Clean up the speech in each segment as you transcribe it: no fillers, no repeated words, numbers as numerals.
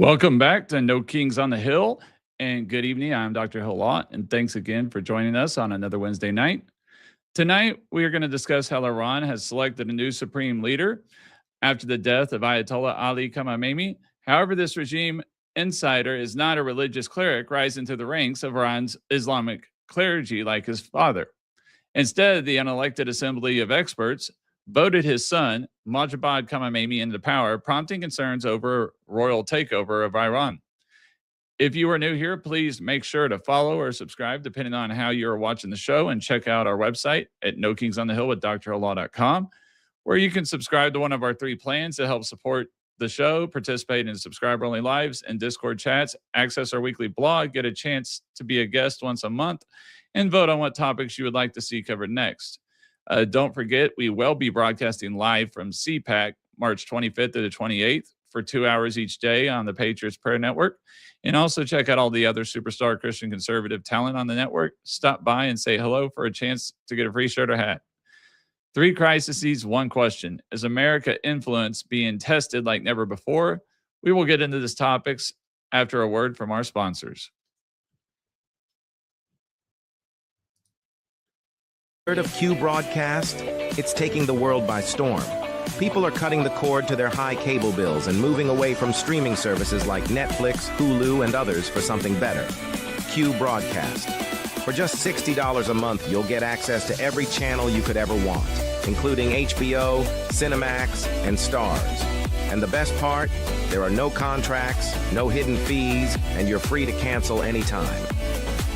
Welcome back to No Kings on the Hill, and good evening. I'm Dr. Hill, and thanks again for joining us on another Wednesday night. Tonight, we are going to discuss how Iran has selected a new supreme leader after the death of Ayatollah Ali Khamenei. However, this regime insider is not a religious cleric rising to the ranks of Iran's Islamic clergy like his father. Instead, the unelected assembly of experts voted his son, Mojtaba Khamenei, into power, prompting concerns over royal takeover of Iran. If you are new here, please make sure to follow or subscribe, depending on how you're watching the show, and check out our website at nokingsonthehill.com, where you can subscribe to one of our 3 plans to help support the show, participate in subscriber-only lives and Discord chats, access our weekly blog, get a chance to be a guest once a month, and vote on what topics you would like to see covered next. Don't forget, we will be broadcasting live from CPAC March 25th to the 28th for 2 hours each day on the Patriots Prayer Network. And also check out all the other superstar Christian conservative talent on the network. Stop by and say hello for a chance to get a free shirt or hat. 3 crises, 1 question. Is America influence being tested like never before? We will get into these topics after a word from our sponsors. Heard of Q broadcast? It's taking the world by storm. People are cutting the cord to their high cable bills and moving away from streaming services like Netflix, Hulu, and others for something better. Q broadcast. For just $60 a month, you'll get access to every channel you could ever want, including HBO, Cinemax, and Starz. And the best part? There are no contracts, no hidden fees, and you're free to cancel anytime.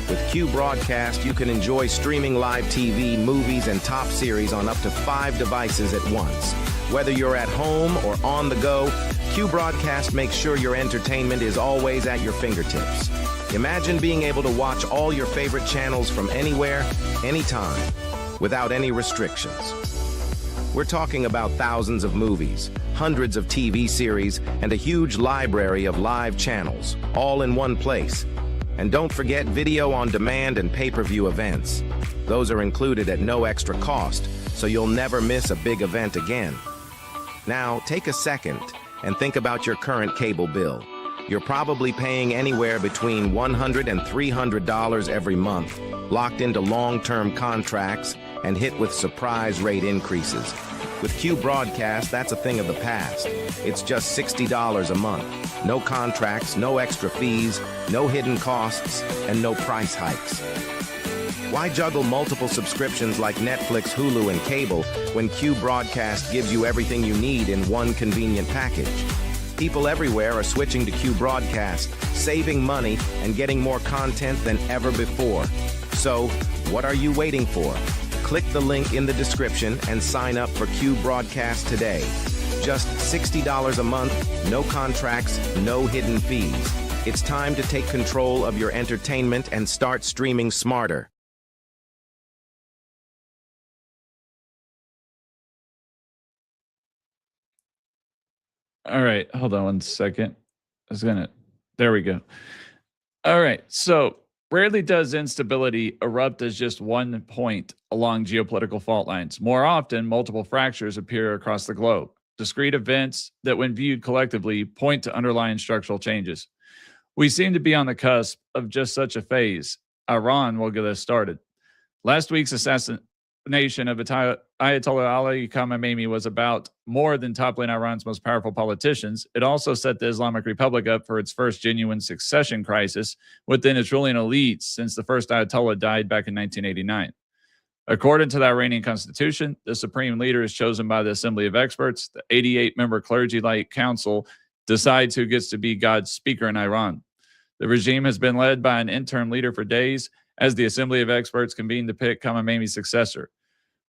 With Q Broadcast, you can enjoy streaming live TV, movies, and top series on up to 5 devices at once. Whether you're at home or on the go, Q Broadcast makes sure your entertainment is always at your fingertips. Imagine being able to watch all your favorite channels from anywhere, anytime, without any restrictions. We're talking about thousands of movies, hundreds of TV series, and a huge library of live channels, all in one place. And don't forget video on demand and pay-per-view events. Those are included at no extra cost, so you'll never miss a big event again. Now, take a second and think about your current cable bill. You're probably paying anywhere between $100 and $300 every month, locked into long-term contracts and hit with surprise rate increases. With Q Broadcast, that's a thing of the past. It's just $60 a month. No contracts, no extra fees, no hidden costs, and no price hikes. Why juggle multiple subscriptions like Netflix, Hulu, and cable when Q Broadcast gives you everything you need in one convenient package? People everywhere are switching to Q Broadcast, saving money and getting more content than ever before. So, what are you waiting for? Click the link in the description and sign up for Q Broadcast today. Just $60 a month, no contracts, no hidden fees. It's time to take control of your entertainment and start streaming smarter. All right, hold on 1 second. There we go. All right, so rarely does instability erupt as just one point along geopolitical fault lines. More often, multiple fractures appear across the globe. Discrete events that, when viewed collectively, point to underlying structural changes. We seem to be on the cusp of just such a phase. Iran will get us started. Last week's assassination of Ayatollah Ali Khamenei was about more than toppling Iran's most powerful politicians. It also set the Islamic Republic up for its first genuine succession crisis within its ruling elites since the first Ayatollah died back in 1989. According to the Iranian constitution, the supreme leader is chosen by the Assembly of Experts. The 88-member clergy-like council decides who gets to be God's speaker in Iran. The regime has been led by an interim leader for days as the Assembly of Experts convened to pick Khamenei's successor.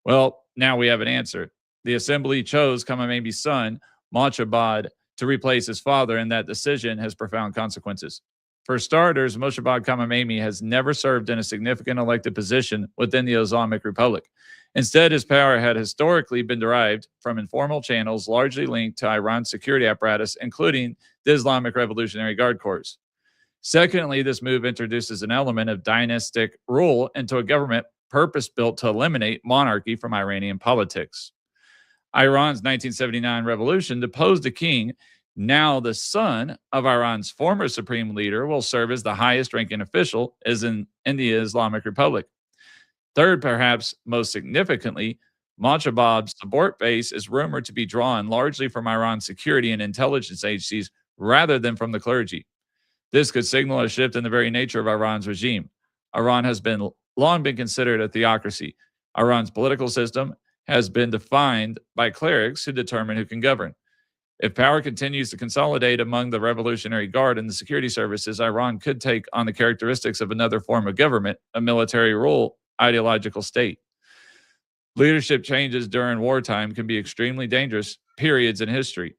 Well, now we have an answer. The Assembly chose Khamenei's son, Mojtaba, to replace his father, and that decision has profound consequences. For starters, Mojtaba Khamenei has never served in a significant elected position within the Islamic Republic. Instead, his power had historically been derived from informal channels largely linked to Iran's security apparatus, including the Islamic Revolutionary Guard Corps. Secondly, this move introduces an element of dynastic rule into a government purpose-built to eliminate monarchy from Iranian politics. Iran's 1979 revolution deposed a king Now, the son of Iran's former supreme leader will serve as the highest ranking official as in the Islamic Republic. Third, perhaps most significantly, Mojtaba's support base is rumored to be drawn largely from Iran's security and intelligence agencies rather than from the clergy. This could signal a shift in the very nature of Iran's regime. Iran has long been considered a theocracy. Iran's political system has been defined by clerics who determine who can govern. If power continues to consolidate among the Revolutionary Guard and the security services, Iran could take on the characteristics of another form of government, a military rule, ideological state. Leadership changes during wartime can be extremely dangerous periods in history.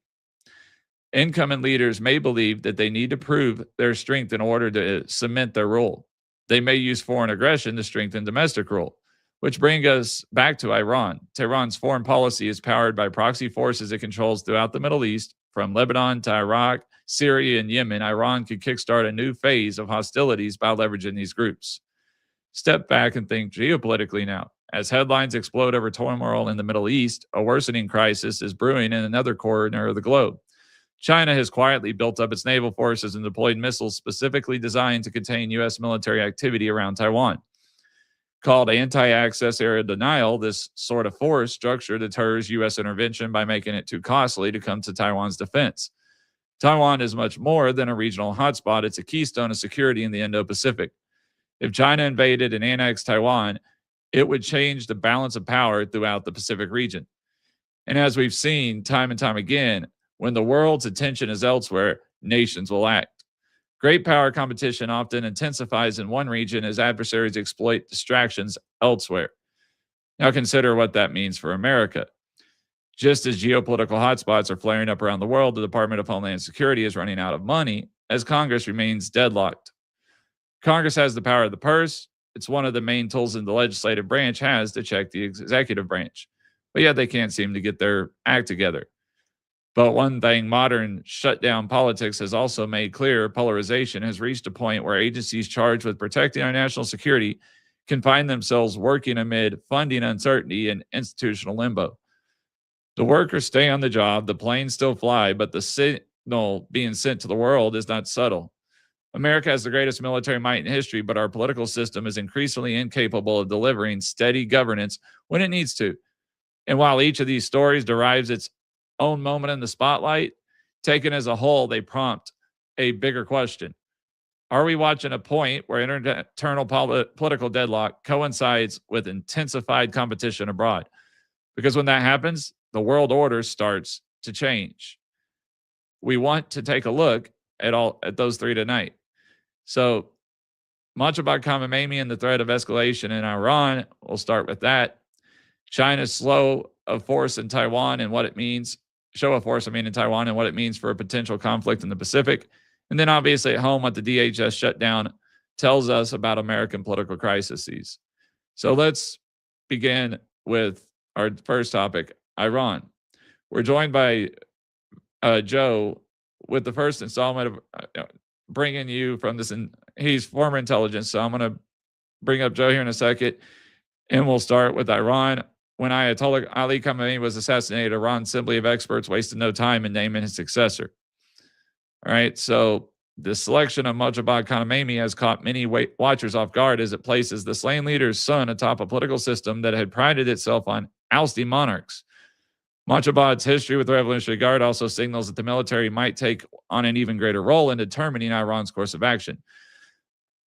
Incoming leaders may believe that they need to prove their strength in order to cement their rule. They may use foreign aggression to strengthen domestic rule, which brings us back to Iran. Tehran's foreign policy is powered by proxy forces it controls throughout the Middle East. From Lebanon to Iraq, Syria, and Yemen, Iran could kickstart a new phase of hostilities by leveraging these groups. Step back and think geopolitically now. As headlines explode over turmoil in the Middle East, a worsening crisis is brewing in another corner of the globe. China has quietly built up its naval forces and deployed missiles specifically designed to contain U.S. military activity around Taiwan. Called anti-access area denial, this sort of force structure deters U.S. intervention by making it too costly to come to Taiwan's defense. Taiwan is much more than a regional hotspot. It's a keystone of security in the Indo-Pacific. If China invaded and annexed Taiwan, it would change the balance of power throughout the Pacific region. And as we've seen time and time again, when the world's attention is elsewhere, nations will act. Great power competition often intensifies in one region as adversaries exploit distractions elsewhere. Now consider what that means for America. Just as geopolitical hotspots are flaring up around the world, the Department of Homeland Security is running out of money as Congress remains deadlocked. Congress has the power of the purse. It's one of the main tools the legislative branch has to check the executive branch. But yet they can't seem to get their act together. But one thing modern shutdown politics has also made clear, polarization has reached a point where agencies charged with protecting our national security can find themselves working amid funding uncertainty and institutional limbo. The workers stay on the job, the planes still fly, but the signal being sent to the world is not subtle. America has the greatest military might in history, but our political system is increasingly incapable of delivering steady governance when it needs to. And while each of these stories derives its own moment in the spotlight, taken as a whole, they prompt a bigger question. Are we watching a point where internal political deadlock coincides with intensified competition abroad? Because when that happens, the world order starts to change. We want to take a look at those three tonight. So, Mojtaba Khamenei and the threat of escalation in Iran, we'll start with that. China's show of force in Taiwan and what it means for a potential conflict in the Pacific. And then obviously at home, what the DHS shutdown tells us about American political crises. So let's begin with our first topic, Iran. We're joined by Joe with the first installment of bringing you from this. He's former intelligence, so I'm going to bring up Joe here in a second. And we'll start with Iran. When Ayatollah Ali Khamenei was assassinated, Iran's assembly of experts wasted no time in naming his successor. All right, so the selection of Mojtaba Khamenei has caught many watchers off guard as it places the slain leader's son atop a political system that had prided itself on ousting monarchs. Mojtaba's history with the Revolutionary Guard also signals that the military might take on an even greater role in determining Iran's course of action.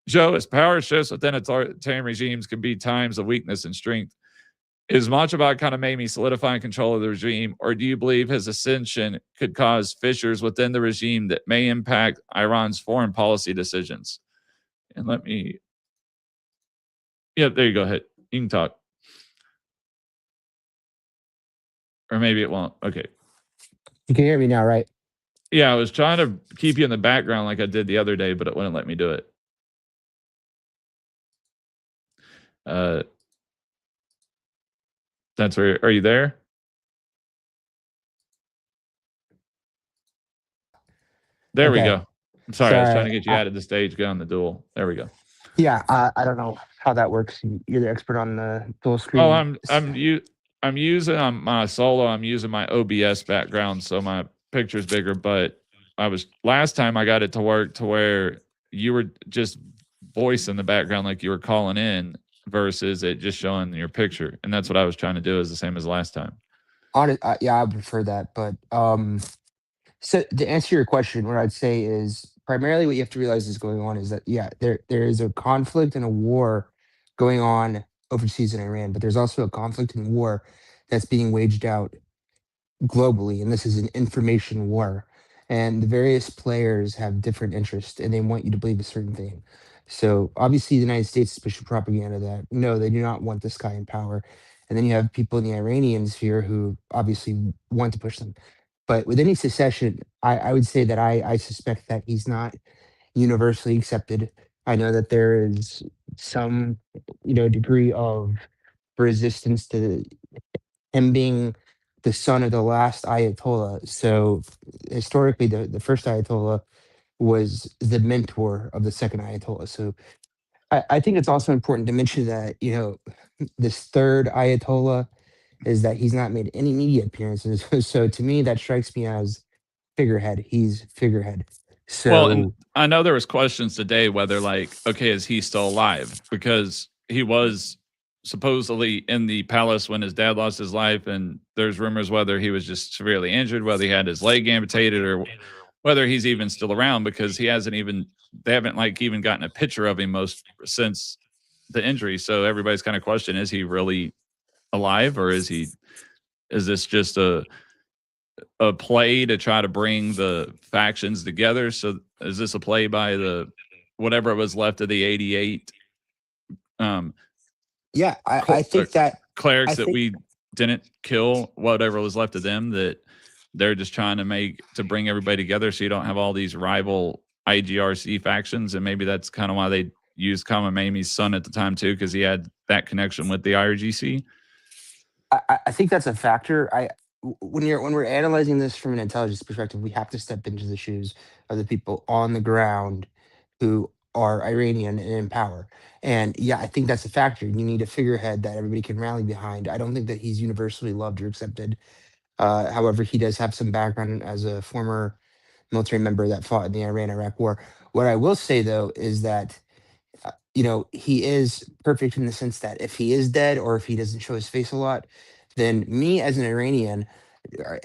Joe, as power shifts within authoritarian regimes can be times of weakness and strength. Is Mojtaba Khamenei solidifying control of the regime, or do you believe his ascension could cause fissures within the regime that may impact Iran's foreign policy decisions? And there you go. Hit. You can talk. Or maybe it won't. Okay. You can hear me now, right? Yeah, I was trying to keep you in the background like I did the other day, but it wouldn't let me do it. That's where, are you there? There we go. I'm sorry, I was trying to get you out of the stage, get on the dual. There we go. Yeah, I don't know how that works. You're the expert on the dual screen. Oh, I'm using on my solo, I'm using my OBS background, so my picture's bigger, but I was last time I got it to work to where you were just voice in the background like you were calling in versus it just showing your picture, and that's what I was trying to do is the same as last time. Yeah, I would prefer that. But so to answer your question, what I'd say is primarily what you have to realize is going on is that yeah, there is a conflict and a war going on overseas in Iran, but there's also a conflict and war that's being waged out globally, and this is an information war. And the various players have different interests, and they want you to believe a certain thing. So obviously, the United States is pushing propaganda that no, they do not want this guy in power. And then you have people in the Iranian sphere who obviously want to push them. But with any secession, I would say that I suspect that he's not universally accepted. I know that there is some, degree of resistance to him being the son of the last Ayatollah. So historically, the first Ayatollah was the mentor of the second Ayatollah. So I think it's also important to mention that, this third Ayatollah is that he's not made any media appearances. So to me, that strikes me as figurehead. He's figurehead. Well, and So I know there was questions today whether like, okay, is he still alive? Because he was supposedly in the palace when his dad lost his life, and there's rumors whether he was just severely injured, whether he had his leg amputated, or whether he's even still around because he hasn't even they haven't like even gotten a picture of him most since the injury. So everybody's kind of questioning, is he really alive, or is this just a play to try to bring the factions together? So is this a play by the whatever was left of the 88 um yeah, I think that I clerics that think we didn't kill, whatever was left of them, that they're just trying to bring everybody together so you don't have all these rival IGRC factions? And maybe that's kind of why they used Khamenei's son at the time too, because he had that connection with the IRGC. I think that's a factor. When we're analyzing this from an intelligence perspective, we have to step into the shoes of the people on the ground who are Iranian and in power. And yeah, I think that's a factor. You need a figurehead that everybody can rally behind. I don't think that he's universally loved or accepted. However, he does have some background as a former military member that fought in the Iran-Iraq War. What I will say though is that he is perfect in the sense that if he is dead or if he doesn't show his face a lot, then me as an Iranian, uh,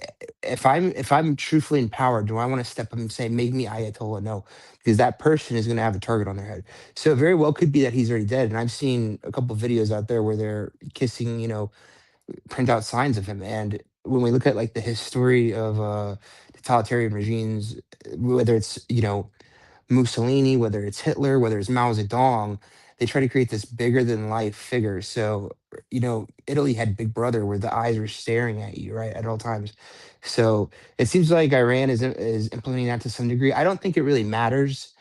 if I'm truthfully in power, do I want to step up and say, make me Ayatollah? No, because that person is going to have a target on their head. So it very well could be that he's already dead. And I've seen a couple videos out there where they're kissing, print out signs of him. And when we look at like the history of totalitarian regimes, whether it's, Mussolini, whether it's Hitler, whether it's Mao Zedong, they try to create this bigger than life figure. So, Italy had Big Brother where the eyes were staring at you, right, at all times. So it seems like Iran is implementing that to some degree. I don't think it really matters.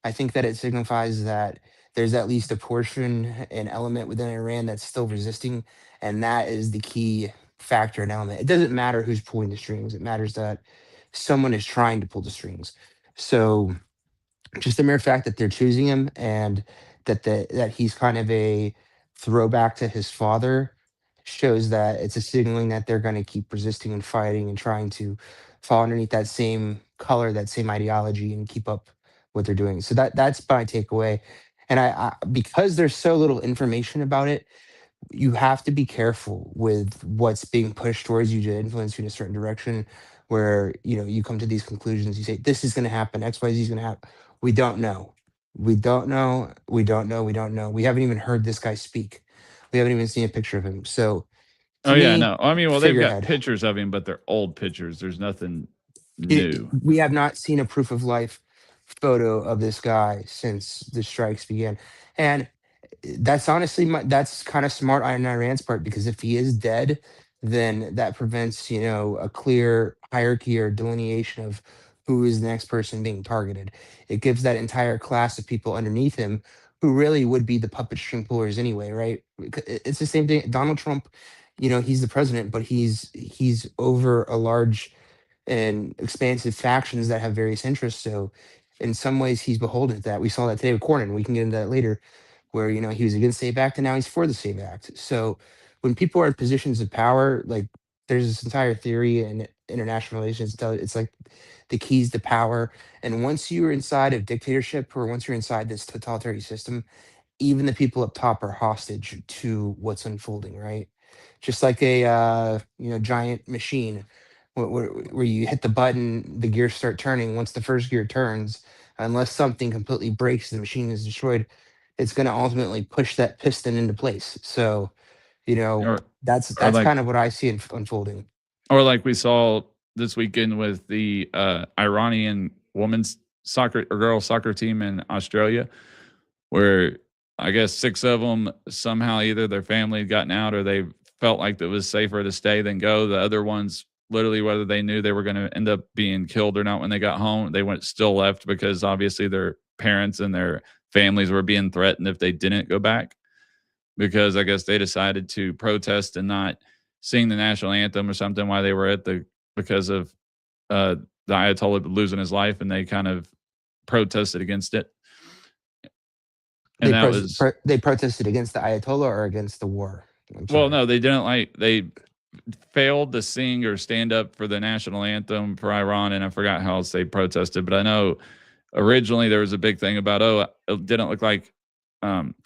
I think that it signifies that there's at least a portion, an element within Iran that's still resisting, and that is the key factor and element. It doesn't matter who's pulling the strings. It matters that someone is trying to pull the strings. So just the mere fact that they're choosing him and that he's kind of a throwback to his father shows that it's a signaling that they're going to keep resisting and fighting and trying to fall underneath that same color, that same ideology, and keep up what they're doing. So that's my takeaway. And because there's so little information about it, you have to be careful with what's being pushed towards you to influence you in a certain direction where you come to these conclusions. You say this is going to happen, xyz is going to happen. We don't know. We don't know. We haven't even heard this guy speak. We haven't even seen a picture of him. So Oh to yeah, me, no. I mean, well, they've got figurehead. pictures of him, but they're old pictures. There's nothing new. We have not seen a proof of life photo of this guy since the strikes began. And that's honestly that's kind of smart on Iran's part, because if he is dead, then that prevents a clear hierarchy or delineation of who is the next person being targeted. It gives that entire class of people underneath him who really would be the puppet string pullers anyway, right? It's the same thing. Donald Trump, he's the president, but he's over a large and expansive factions that have various interests. So in some ways he's beholden to that. We saw that today with Cornyn. We can get into that later, where he was against Save Act and now he's for the Save Act. So when people are in positions of power, like there's this entire theory, and international relations. It's like the keys to power. And once you're inside of dictatorship, or once you're inside this totalitarian system, even the people up top are hostage to what's unfolding, right? Just like a giant machine, where you hit the button, the gears start turning. Once the first gear turns, unless something completely breaks, the machine is destroyed. It's going to ultimately push that piston into place. So, or or that's like kind of what I see unfolding. we saw this weekend with the Iranian women's soccer or girls soccer team in Australia, where I guess 6 of them somehow either their family had gotten out or they felt like it was safer to stay than go. The other ones, literally, whether they knew they were going to end up being killed or not when they got home, they went still left because obviously their parents and their families were being threatened if they didn't go back, because I guess they decided to protest and not sing the national anthem or something while they were at the because of the Ayatollah losing his life, and they kind of protested against it. And that was They protested against the Ayatollah or against the war. I'm well, sorry. no, they didn't they failed to sing or stand up for the national anthem for Iran, and I forgot how else they protested, but I know originally there was a big thing about it didn't look like um,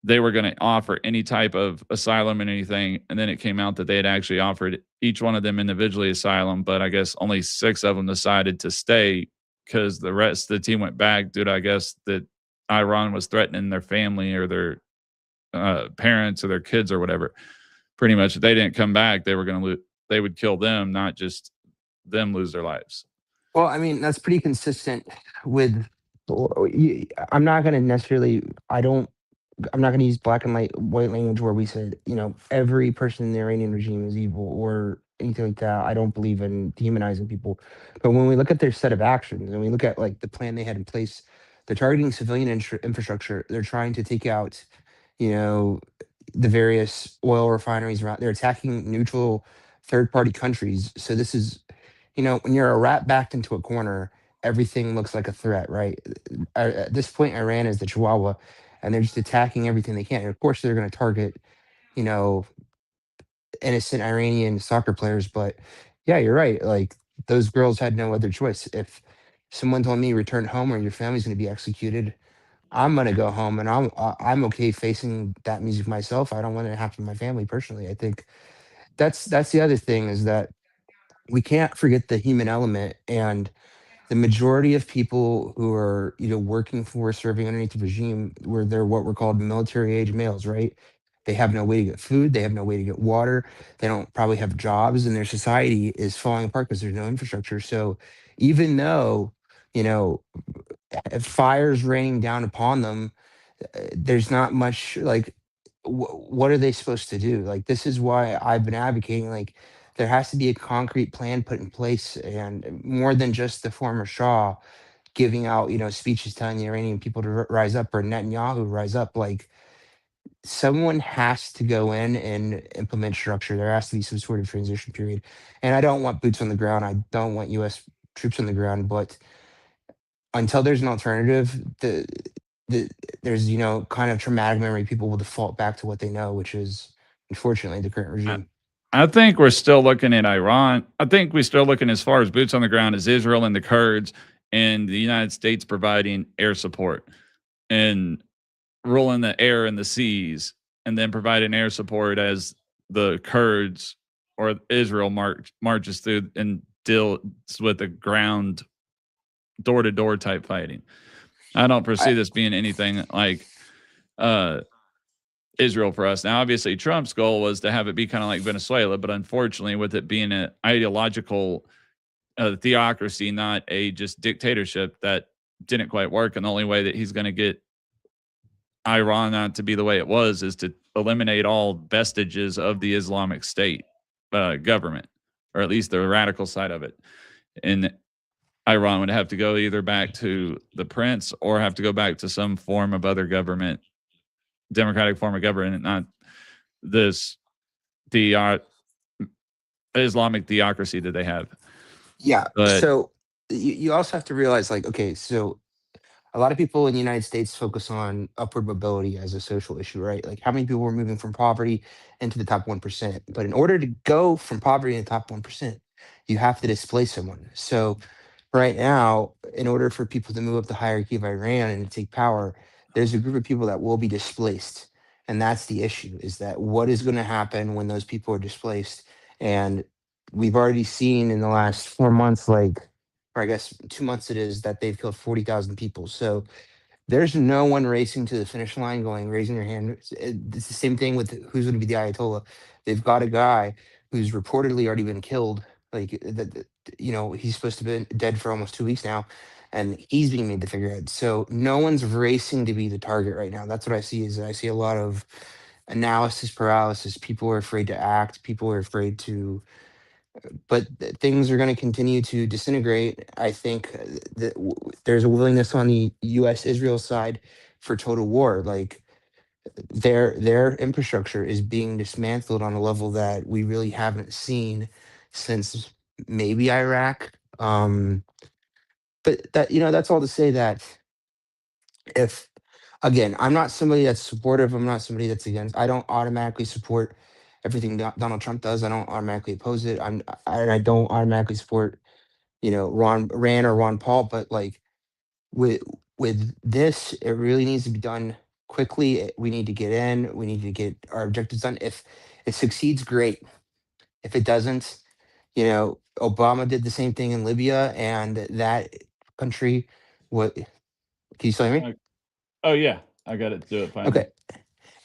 they were going to offer any type of asylum and anything, and then it came out that they had actually offered each one of them individually asylum, but I guess only 6 of them decided to stay because the rest of the team went back due to, I guess, that Iran was threatening their family or their parents or their kids or whatever. Pretty much, if they didn't come back, they were going to they would kill them, not just them lose their lives. Well, I mean, that's pretty consistent with. I'm not going to necessarily. I'm not going to use black and white language where we said, every person in the Iranian regime is evil or anything like that. I don't believe in demonizing people. But when we look at their set of actions and we look at like the plan they had in place, they're targeting civilian infrastructure. They're trying to take out, you know, the various oil refineries around. They're attacking neutral third-party countries. So this is, when you're a rat backed into a corner, everything looks like a threat, right? At this point, Iran is the Chihuahua, and they're just attacking everything they can. And of course, they're going to target, you know, innocent Iranian soccer players. But yeah, you're right. Like those girls had no other choice. If someone told me return home or your family's going to be executed, I'm gonna go home, and I'm okay facing that music myself. I don't want it to happen to my family personally. I think that's the other thing is that we can't forget the human element, and the majority of people who are working for serving underneath the regime, where they're what we're called military age males, right? They have no way to get food, they have no way to get water, they don't probably have jobs, and their society is falling apart because there's no infrastructure. So even though you know fires raining down upon them, there's not much like what are they supposed to do? Like this is why I've been advocating, like there has to be a concrete plan put in place, and more than just the former Shah giving out speeches telling the Iranian people to rise up, or Netanyahu rise up. Like someone has to go in and implement structure. There has to be some sort of transition period, and I don't want boots on the ground. I don't want U.S. troops on the ground, but until there's an alternative, the there's kind of traumatic memory. People will default back to what they know, which is unfortunately the current I, regime. I think we're still looking at Iran. I think we're still looking as far as boots on the ground as Israel and the Kurds, and the United States providing air support and ruling the air and the seas, and then providing air support as the Kurds or Israel marches through and deals with the ground door to door type fighting. I don't foresee I, this being anything like uh, Israel for us. Now, obviously, Trump's goal was to have it be kind of like Venezuela, but unfortunately, with it being an ideological theocracy, not a just dictatorship, that didn't quite work. And the only way that he's going to get Iran not to be the way it was is to eliminate all vestiges of the Islamic State government, or at least the radical side of it. And Iran would have to go either back to the prince or have to go back to some form of other government, democratic form of government, not this the Islamic theocracy that they have. yeah. But So you also have to realize, like, okay, so a lot of people in the United States focus on upward mobility as a social issue, right? Like how many people are moving from poverty into the top 1%. But in order to go from poverty in the top 1%, you have to displace someone. So right now, in order for people to move up the hierarchy of Iran and to take power, there's a group of people that will be displaced. And that's the issue, is that what is going to happen when those people are displaced? And we've already seen in the last 4 months, like, or I guess 2 months it is, that they've killed 40,000 people. So there's no one racing to the finish line going, raising their hand. It's the same thing with who's going to be the Ayatollah. They've got a guy who's reportedly already been killed. Like he's supposed to be dead for almost 2 weeks now, and he's being made the figurehead. So no one's racing to be the target right now. That's what I see. Is I see a lot of analysis paralysis. People are afraid to act. People are afraid to, but things are going to continue to disintegrate. I think that there's a willingness on the U.S. Israel side for total war. Like their infrastructure is being dismantled on a level that we really haven't seen since maybe Iraq. But that's all to say that if, again, I'm not somebody that's supportive. I'm not somebody that's against. I don't automatically support everything Donald Trump does. I don't automatically oppose it. I don't automatically support Rand or Ron Paul. But like with with this, it really needs to be done quickly. We need to get in. We need to get our objectives done. If it succeeds, great. If it doesn't, Obama did the same thing in Libya, and that country. What? Can you still hear me? Oh yeah, I got it to do it finally. Okay.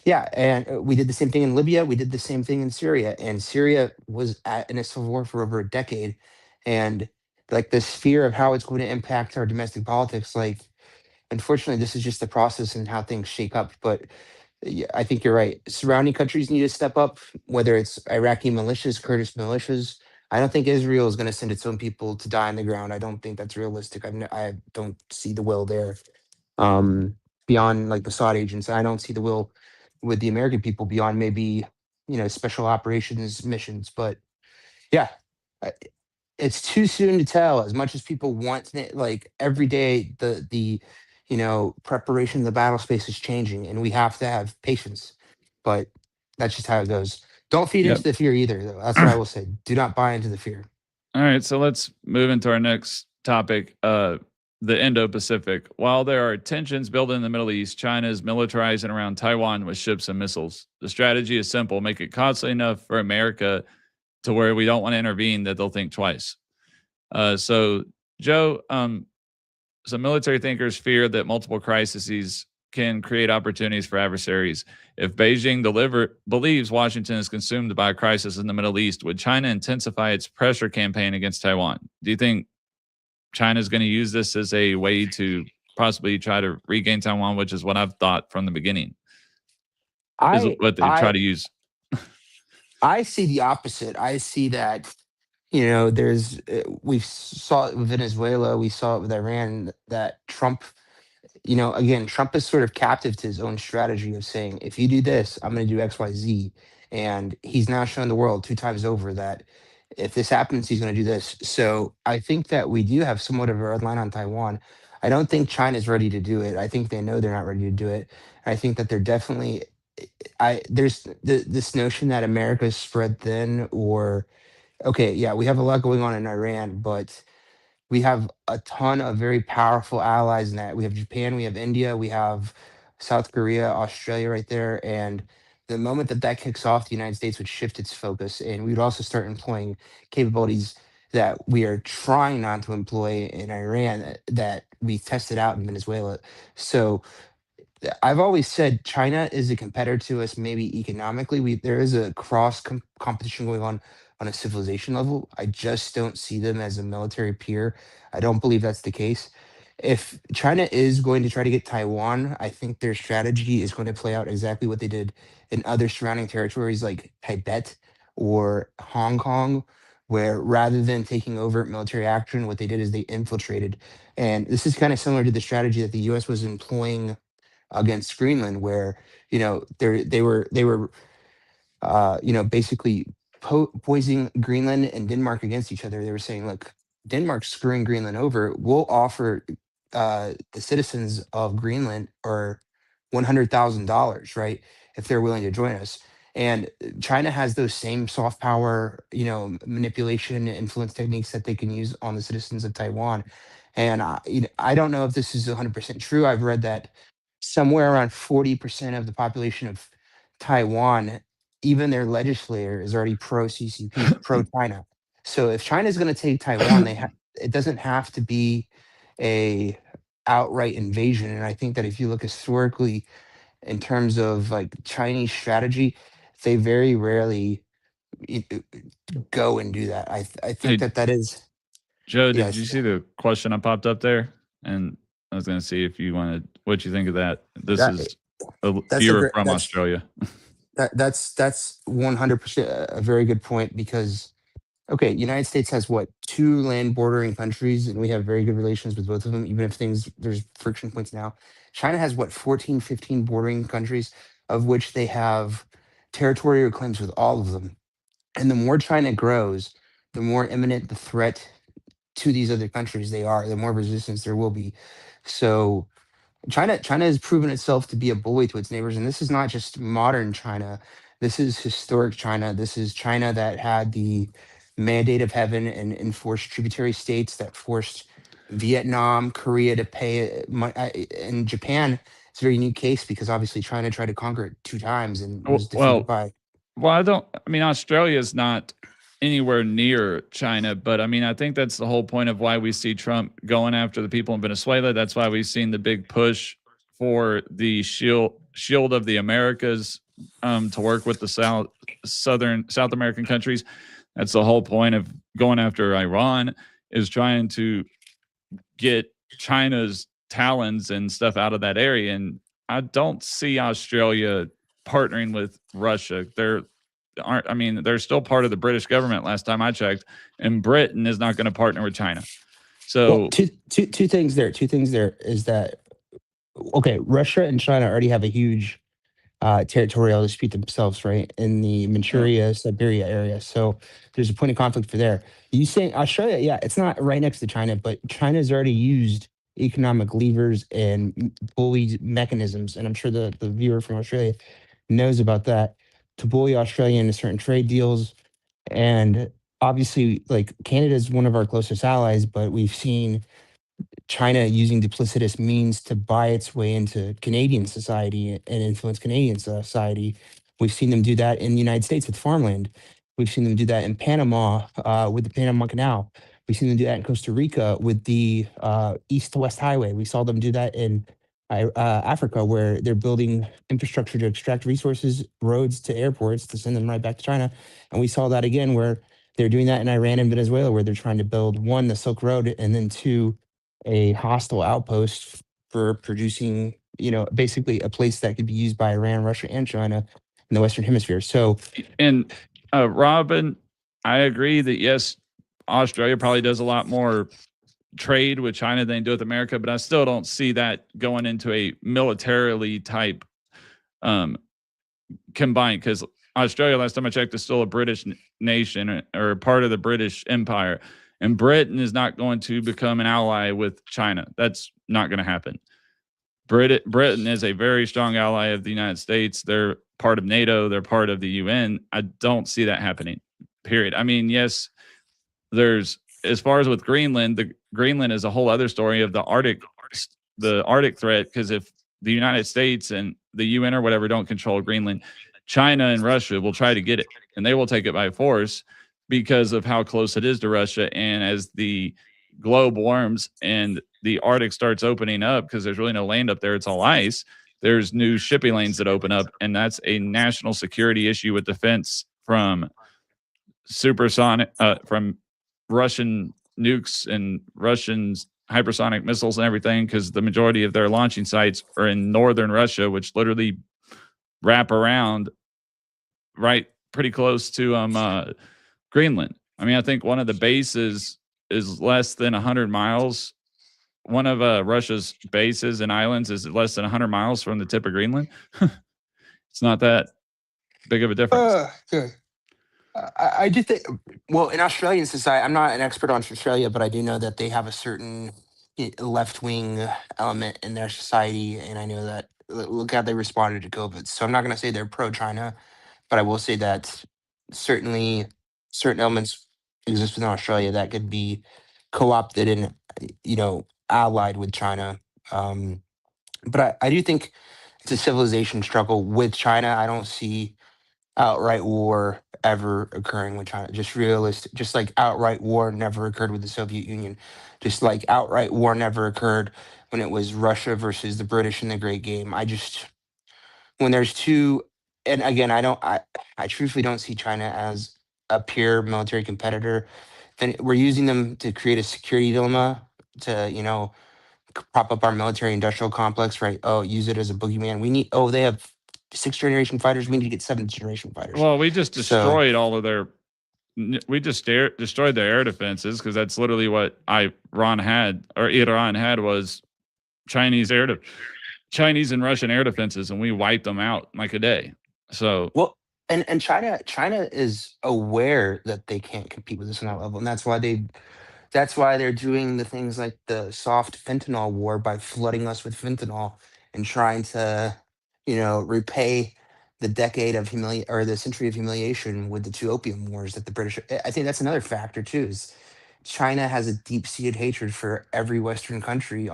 Yeah, and we did the same thing in Libya. We did the same thing in Syria, and Syria was in a civil war for over a decade. And like this fear of how it's going to impact our domestic politics, like unfortunately, this is just the process and how things shake up. But yeah, I think you're right. Surrounding countries need to step up, whether it's Iraqi militias, Kurdish militias. I don't think Israel is going to send its own people to die on the ground. I don't think that's realistic. I don't see the will there. Um, Beyond like the Mossad agents, I don't see the will with the American people beyond maybe special operations missions. But yeah, I- it's too soon to tell. As much as people want like every day, the preparation of the battle space is changing, and we have to have patience. But that's just how it goes. Don't feed into Yep. the fear either, though. That's what I will say. Do not buy into the fear. All right, so let's move into our next topic, the Indo-Pacific. While there are tensions building in the Middle East, China is militarizing around Taiwan with ships and missiles. The strategy is simple: make it costly enough for America to where we don't want to intervene, that they'll think twice. So, Joe, some military thinkers fear that multiple crises can create opportunities for adversaries. If Beijing believes Washington is consumed by a crisis in the Middle East, would China intensify its pressure campaign against Taiwan? Do you think China is going to use this as a way to possibly try to regain Taiwan, which is what I've thought from the beginning, is I what they try I to use? I see the opposite. I see that there's we saw it with Venezuela, we saw it with Iran, that Trump, again, Trump is sort of captive to his own strategy of saying, if you do this, I'm going to do X, Y, Z. And he's now shown the world 2 times over that if this happens, he's going to do this. So I think that we do have somewhat of a red line on Taiwan. I don't think China's ready to do it. I think they know they're not ready to do it. I think that they're definitely, there's this notion that America's spread thin, or, okay, yeah, we have a lot going on in Iran, but we have a ton of very powerful allies in that. We have Japan, we have India, we have South Korea, Australia right there. And the moment that that kicks off, the United States would shift its focus, and we would also start employing capabilities that we are trying not to employ in Iran, that we tested out in Venezuela. So I've always said China is a competitor to us, maybe economically. There is a competition going on a civilization level. I just don't see them as a military peer. I don't believe that's the case. If China is going to try to get Taiwan, I think their strategy is going to play out exactly what they did in other surrounding territories like Tibet or Hong Kong, where rather than taking overt military action, what they did is they infiltrated. And this is kind of similar to the strategy that the US was employing against Greenland, where they were basically poisoning Greenland and Denmark against each other. They were saying, look, Denmark's screwing Greenland over. We'll offer the citizens of Greenland or $100,000, right, if they're willing to join us. And China has those same soft power, manipulation, influence techniques that they can use on the citizens of Taiwan. And I don't know if this is 100% true. I've read that somewhere around 40% of the population of Taiwan, even their legislator is already pro CCP, pro China. So if China is going to take Taiwan, it doesn't have to be a outright invasion. And I think that if you look historically in terms of like Chinese strategy, they very rarely y- uh, go and do that. I think Hey, that that is Joe, did you yes. see the question I popped up there? And I was going to see if you wanted what you think of that. This That is a that's a viewer great from Australia. that's 100% a very good point because okay, United States has what, two land bordering countries, and we have very good relations with both of them, even if there's friction points now. China has what, 14, 15 bordering countries, of which they have territorial claims with all of them. And the more China grows, the more imminent the threat to these other countries they are, the more resistance there will be. So China has proven itself to be a bully to its neighbors, and this is not just modern China. This is historic China. This is China that had the mandate of heaven and enforced tributary states that forced Vietnam, Korea to pay. And Japan, it's a very unique case because obviously China tried to conquer it two times and was defeated Well, by. I mean, Australia is not anywhere near China, but I mean, I think that's the whole point of why we see Trump going after the people in Venezuela. That's why we've seen the big push for the shield of the Americas to work with the South American countries. That's the whole point of going after Iran, is trying to get China's talons and stuff out of that area. And I don't see Australia partnering with Russia. They're still part of the British government last time I checked, and Britain is not going to partner with China. Well, So two things there. Two things there is that okay, Russia and China already have a huge territorial dispute themselves, right, in the uh, Manchuria, Siberia area. So there's a point of conflict for there. You saying Australia? Yeah, it's not right next to China, but China's already used economic levers and bully mechanisms, and I'm sure the viewer from Australia knows about that to bully Australia into certain trade deals. And obviously, like Canada is one of our closest allies, but we've seen China using duplicitous means to buy its way into Canadian society and influence Canadian society. We've seen them do that in the United States with farmland. We've seen them do that in Panama with the Panama Canal. We've seen them do that in Costa Rica with the East to West Highway. We saw them do that in Africa, where they're building infrastructure to extract resources, roads to airports to send them right back to China. And we saw that again where they're doing that in Iran and Venezuela, where they're trying to build one, the Silk Road, and then two, a hostile outpost for producing, basically a place that could be used by Iran, Russia, and China in the Western Hemisphere. So, and Robin, I agree that yes, Australia probably does a lot more trade with China than they do with America, but I still don't see that going into a militarily type um, combined, because Australia, last time I checked, is still a British nation or part of the British Empire. And Britain is not going to become an ally with China. That's not going to happen. Britain is a very strong ally of the United States. They're part of NATO. They're part of the UN. I don't see that happening, period. I mean, yes, there's, as far as with Greenland, the Greenland is a whole other story of the Arctic threat, because if the United States and the UN or whatever don't control Greenland, China and Russia will try to get it, and they will take it by force because of how close it is to Russia. And as the globe warms and the Arctic starts opening up, because there's really no land up there, it's all ice, there's new shipping lanes that open up, and that's a national security issue with defense from supersonic from Russian nukes and Russians hypersonic missiles and everything, because the majority of their launching sites are in northern Russia, which literally wrap around right pretty close to Greenland. I mean, I think one of the bases is less than 100 miles. One of Russia's bases and islands is less than 100 miles from the tip of Greenland. It's not that big of a difference. good. I do think, well, in Australian society, I'm not an expert on Australia, but I do know that they have a certain left wing element in their society. And I know that, look how they responded to COVID. So I'm not going to say they're pro China, but I will say that certainly certain elements exist within Australia that could be co-opted and allied with China. Um, but I do think it's a civilization struggle with China. I don't see outright war ever occurring with China. Just realistic, just like outright war never occurred with the Soviet Union, just like outright war never occurred when it was Russia versus the British in the Great Game. I just when there's two, and again, I truthfully don't see China as a pure military competitor. Then we're using them to create a security dilemma to prop up our military industrial complex, right? Oh, use it as a boogeyman. They have sixth generation fighters. We need to get seventh generation fighters. Well, we just So, destroyed all of their. We just destroyed their air defenses because that's literally what Iran had was Chinese Chinese and Russian air defenses, and we wiped them out like a day. So well, and China is aware that they can't compete with us on that level, and that's why they're doing the things like the soft fentanyl war by flooding us with fentanyl and trying to, repay the decade of or the century of humiliation with the two opium wars that the British. I think that's another factor too. Is China has a deep-seated hatred for every Western country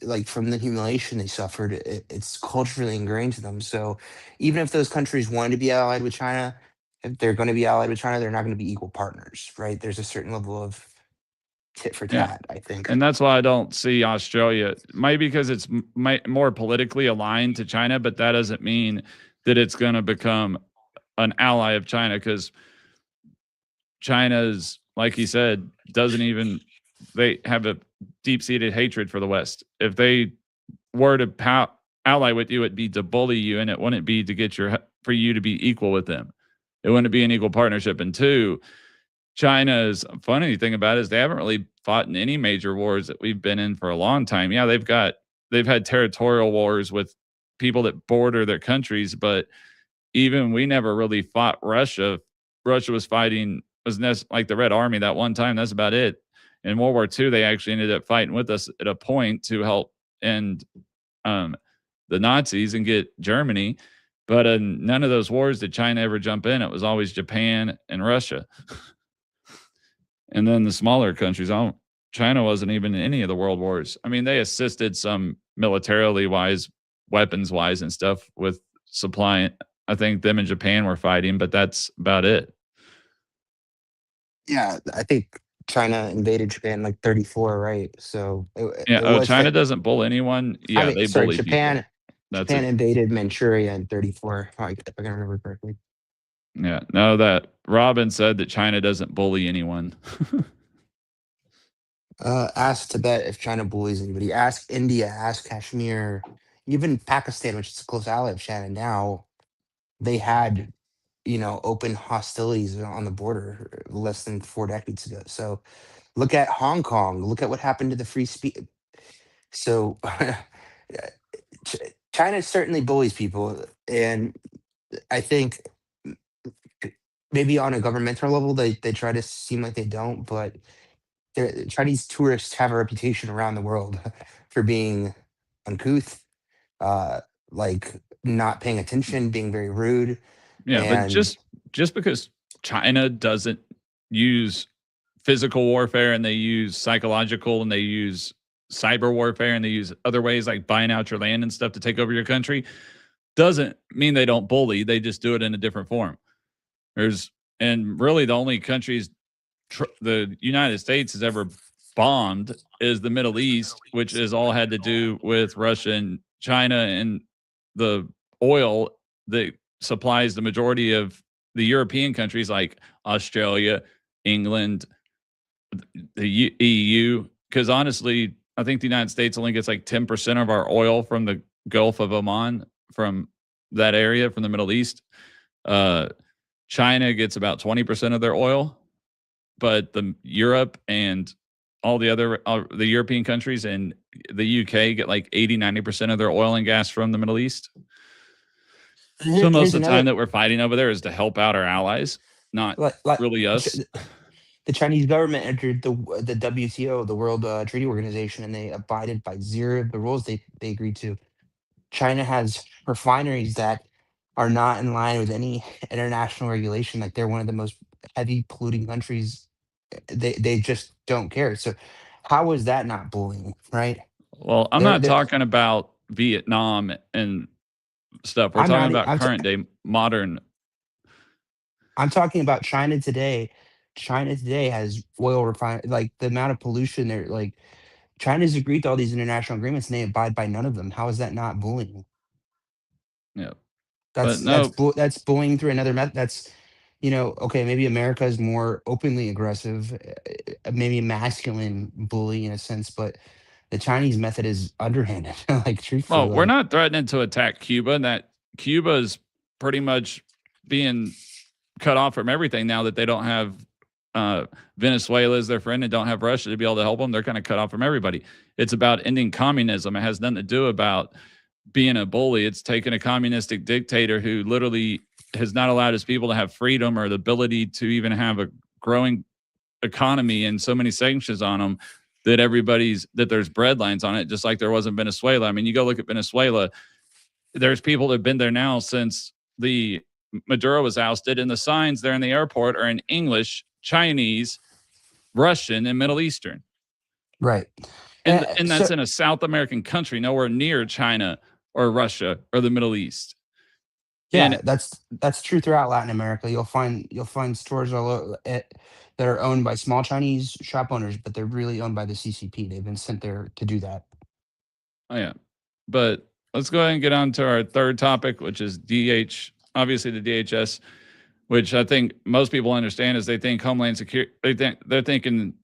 like from the humiliation they suffered. It's culturally ingrained to them. So even if those countries wanted to be allied with China, if they're going to be allied with China, they're not going to be equal partners, right? There's a certain level of tit for yeah, tat, I think. and that's why I don't see Australia. Maybe because it's more politically aligned to China, but that doesn't mean that it's going to become an ally of China because China's, like he said, doesn't even. They have a deep-seated hatred for the West. If they were to ally with you, it'd be to bully you, and it wouldn't be to get for you to be equal with them. It wouldn't be an equal partnership. And two, China's funny thing about it is they haven't really fought in any major wars that we've been in for a long time. Yeah, they've had territorial wars with people that border their countries, but even we never really fought Russia. Russia was like the Red Army that one time. That's about it. In World War II, they actually ended up fighting with us at a point to help end the Nazis and get Germany. But in none of those wars did China ever jump in. It was always Japan and Russia. And then the smaller countries, China wasn't even in any of the world wars. I mean, they assisted some militarily wise, weapons wise, and stuff with supplying. I think them and Japan were fighting, but that's about it. Yeah, I think China invaded Japan like 34, right? So Yeah. it Oh, was China doesn't bully anyone. I Yeah, mean, they sorry, bully people. Japan. That's Japan it. invaded Manchuria in 34. If I can remember correctly. Yeah. No, that Robin said that China doesn't bully anyone. Ask Tibet if China bullies anybody. Ask India. Ask Kashmir. Even Pakistan, which is a close ally of China now, they had open hostilities on the border less than 4 decades ago. So look at Hong Kong. Look at what happened to the free speech. So Ch- China certainly bullies people, and I think maybe on a governmental level they try to seem like they don't, but Chinese tourists have a reputation around the world for being uncouth, uh, like not paying attention, being very rude, Yeah, but and just because China doesn't use physical warfare and they use psychological and they use cyber warfare and they use other ways like buying out your land and stuff to take over your country doesn't mean they don't bully. They just do it in a different form. And really the only countries the United States has ever bombed is the Middle East, which has all had to do with Russia and China and the oil that supplies the majority of the European countries like Australia, England, the EU. Because honestly, I think the United States only gets like 10% of our oil from the Gulf of Oman, from that area, from the Middle East. China gets about 20% of their oil, but the Europe and all the other the European countries and the UK get like 80-90% of their oil and gas from the Middle East. So most here's of the another time that we're fighting over there is to help out our allies, not like really us. the Chinese government entered the WTO, the World Treaty Organization, and they abided by zero of the rules they agreed to. China has refineries that are not in line with any international regulation. Like they're one of the most heavy polluting countries. They just don't care. So how is that not bullying, right? Well, I'm They're not they're talking about Vietnam and stuff. We're I'm talking not about I'm t- current day modern. I'm talking about China today. China today has oil refine like the amount of pollution there. Like China's agreed to all these international agreements and they abide by none of them. How is that not bullying? Yeah. But That's no, that's bullying through another method. That's okay, maybe America is more openly aggressive, maybe a masculine bully in a sense, but the Chinese method is underhanded. Like truthfully, well, we're like not threatening to attack Cuba, and that Cuba is pretty much being cut off from everything now that they don't have Venezuela as their friend and don't have Russia to be able to help them. They're kind of cut off from everybody. It's about ending communism. It has nothing to do about being a bully. It's taking a communistic dictator who literally has not allowed his people to have freedom or the ability to even have a growing economy and so many sanctions on them that there's breadlines on it, just like there was in Venezuela. I mean, you go look at Venezuela, there's people that have been there now since the Maduro was ousted, and the signs there in the airport are in English, Chinese, Russian, and Middle Eastern. right. And So that's in a South American country, nowhere near China or Russia or the Middle East. yeah, And that's true throughout Latin America. You'll find stores that are owned by small Chinese shop owners, but they're really owned by the CCP. They've been sent there to do that. oh yeah, but let's go ahead and get on to our third topic, which is obviously the DHS, which I think most people understand is they think Homeland Security, they're thinking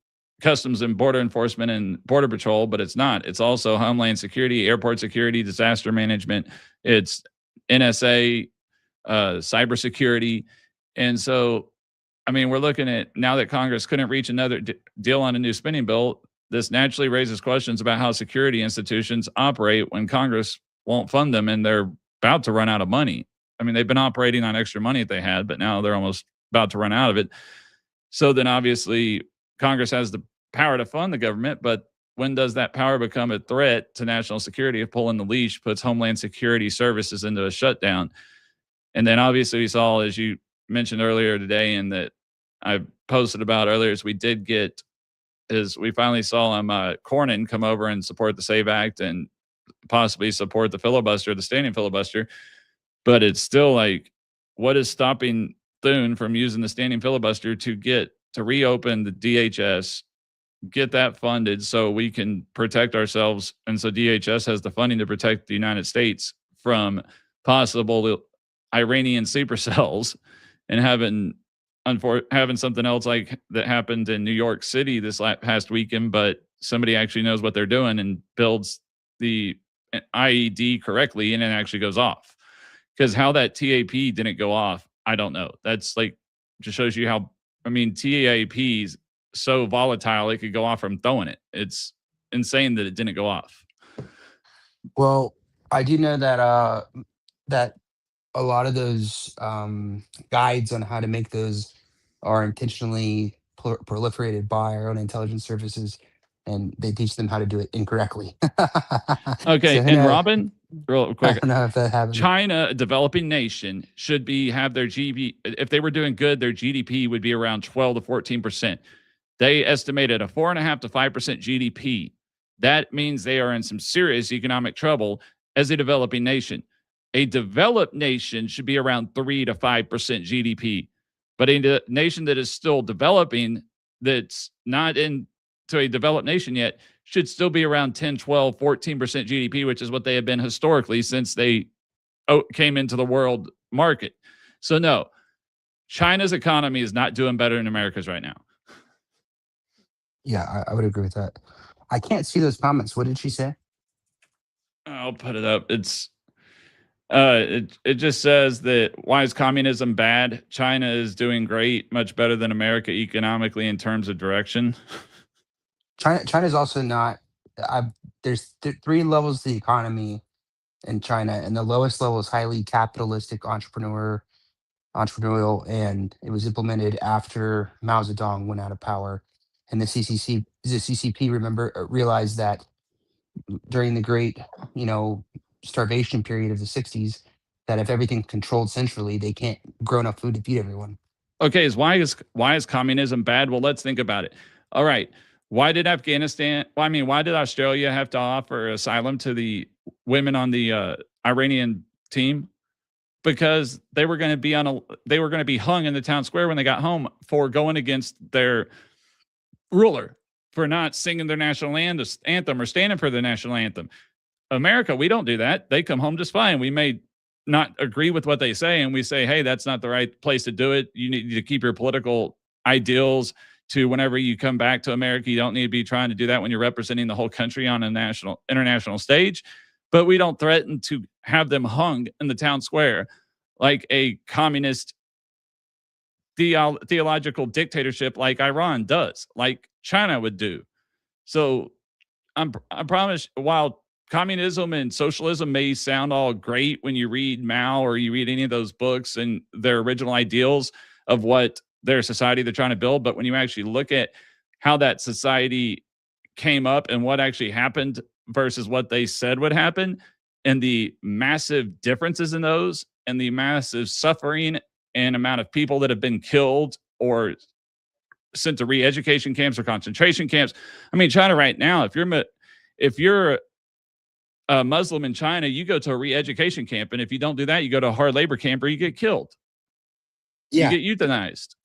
Customs and Border Enforcement and Border Patrol, but it's not. It's also Homeland Security, Airport Security, Disaster Management. It's NSA, cybersecurity. And so, I mean, we're looking at now that Congress couldn't reach another deal on a new spending bill. This naturally raises questions about how security institutions operate when Congress won't fund them and they're about to run out of money. I mean, they've been operating on extra money that they had, but now they're almost about to run out of it. So then obviously Congress has the power to fund the government, but when does that power become a threat to national security? If pulling the leash puts Homeland Security services into a shutdown. And then obviously we saw, as you mentioned earlier today, and that I posted about earlier, we finally saw Cornyn come over and support the SAVE Act and possibly support the filibuster, the standing filibuster. But it's still like, what is stopping Thune from using the standing filibuster to reopen the DHS, get that funded so we can protect ourselves, and so DHS has the funding to protect the United States from possible Iranian supercells, and having something else like that happened in New York City this past weekend, but somebody actually knows what they're doing and builds the IED correctly, and it actually goes off. Because how that TAP didn't go off, I don't know. That's like just shows you how. I mean, TAP's so volatile; it could go off from throwing it. It's insane that it didn't go off. Well, I do know that a lot of those guides on how to make those are intentionally proliferated by our own intelligence services, and they teach them how to do it incorrectly. So Okay, who and knows? Robin, real I quick, don't know if that happened. China, a developing nation, should have their GDP. If they were doing good, their GDP would be around 12 to 14%. They estimated a 4.5 to 5% GDP. That means they are in some serious economic trouble as a developing nation. A developed nation should be around 3 to 5% GDP. But a nation that is still developing, that's not into a developed nation yet, should still be around 10, 12, 14% GDP, which is what they have been historically since they came into the world market. So, no, China's economy is not doing better than America's right now. Yeah, I would agree with that. I can't see those comments. What did she say? I'll put it up. It just says that why is communism bad? China is doing great, much better than America economically in terms of direction. China's also not. I There's three levels to the economy in China, and the lowest level is highly capitalistic entrepreneurial, and it was implemented after Mao Zedong went out of power. And the CCP, remember, realized that during the great, starvation period of the '60s, that if everything's controlled centrally, they can't grow enough food to feed everyone. Okay, why is communism bad? Well, let's think about it. All right, why did Afghanistan? Well, I mean, why did Australia have to offer asylum to the women on the Iranian team? Because they were going to be hung in the town square when they got home for going against their ruler, for not singing their national anthem or standing for the national anthem. America, we don't do that. They come home just fine. We may not agree with what they say, and we say, hey, that's not the right place to do it. You need to keep your political ideals to whenever you come back to America. You don't need to be trying to do that when you're representing the whole country on a international stage. But we don't threaten to have them hung in the town square like a communist theological dictatorship like Iran does, like China would do. So I promise, while communism and socialism may sound all great when you read Mao or you read any of those books and their original ideals of what their society they're trying to build, but when you actually look at how that society came up and what actually happened versus what they said would happen, and the massive differences in those, and the massive suffering and amount of people that have been killed or sent to re-education camps or concentration camps. I mean, China right now, if you're a Muslim in China, you go to a re-education camp, and if you don't do that, you go to a hard labor camp or you get killed. Yeah. You get euthanized.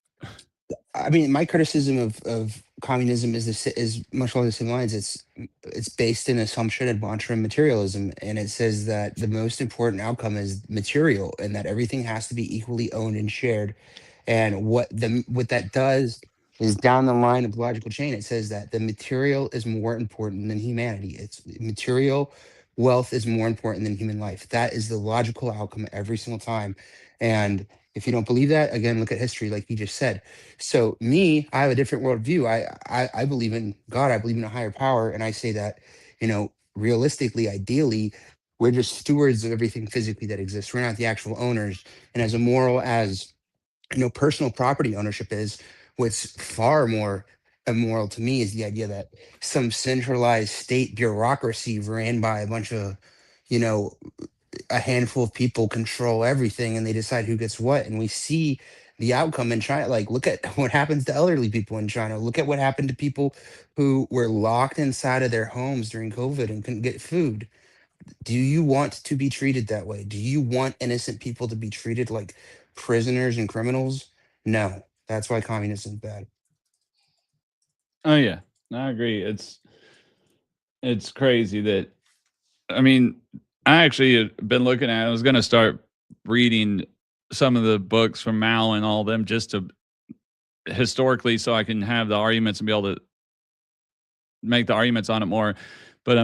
I mean, my criticism of communism is much along the same lines. It's based in assumption and mantra and materialism, and it says that the most important outcome is material, and that everything has to be equally owned and shared. And what that does is down the line of the logical chain, it says that the material is more important than humanity. It's material wealth is more important than human life. That is the logical outcome every single time. And if you don't believe that, again, look at history, like you just said. So me, I have a different worldview. I believe in God. I believe in a higher power, and I say that, realistically, ideally, we're just stewards of everything physically that exists. We're not the actual owners. And as immoral as personal property ownership is, what's far more immoral to me is the idea that some centralized state bureaucracy ran by a bunch of, a handful of people control everything and they decide who gets what. And we see the outcome in China. Like, look at what happens to elderly people in China. Look at what happened to people who were locked inside of their homes during COVID and couldn't get food. Do you want to be treated that way? Do you want innocent people to be treated like prisoners and criminals? No. That's why communism is bad. Oh yeah, I agree. It's crazy that, I mean, I actually have been looking at, I was going to start reading some of the books from Mao and all of them just to historically, so I can have the arguments and be able to make the arguments on it more. But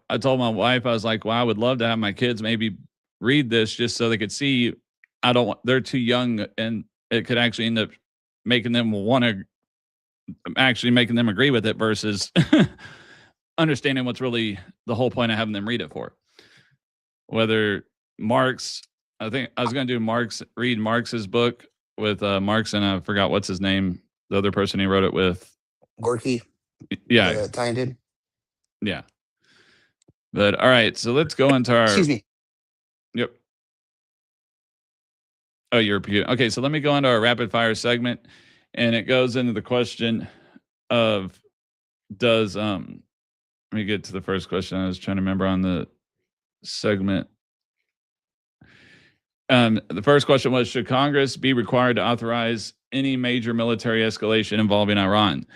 I told my wife, I was like, well, I would love to have my kids maybe read this just so they could see. They're too young, and it could actually end up making them making them agree with it versus understanding what's really the whole point of having them read it for. Whether Marx, I think I was going to do read Marx's book with Marx, and I forgot what's his name, the other person he wrote it with. Gorky. Yeah. Italian dude. Yeah. But all right, so let's go into our. Excuse me. Yep. Oh, you're okay. So let me go into our rapid fire segment, and it goes into the question of does let me get to the first question. I was trying to remember on the segment. The first question was, should Congress be required to authorize any major military escalation involving Iran?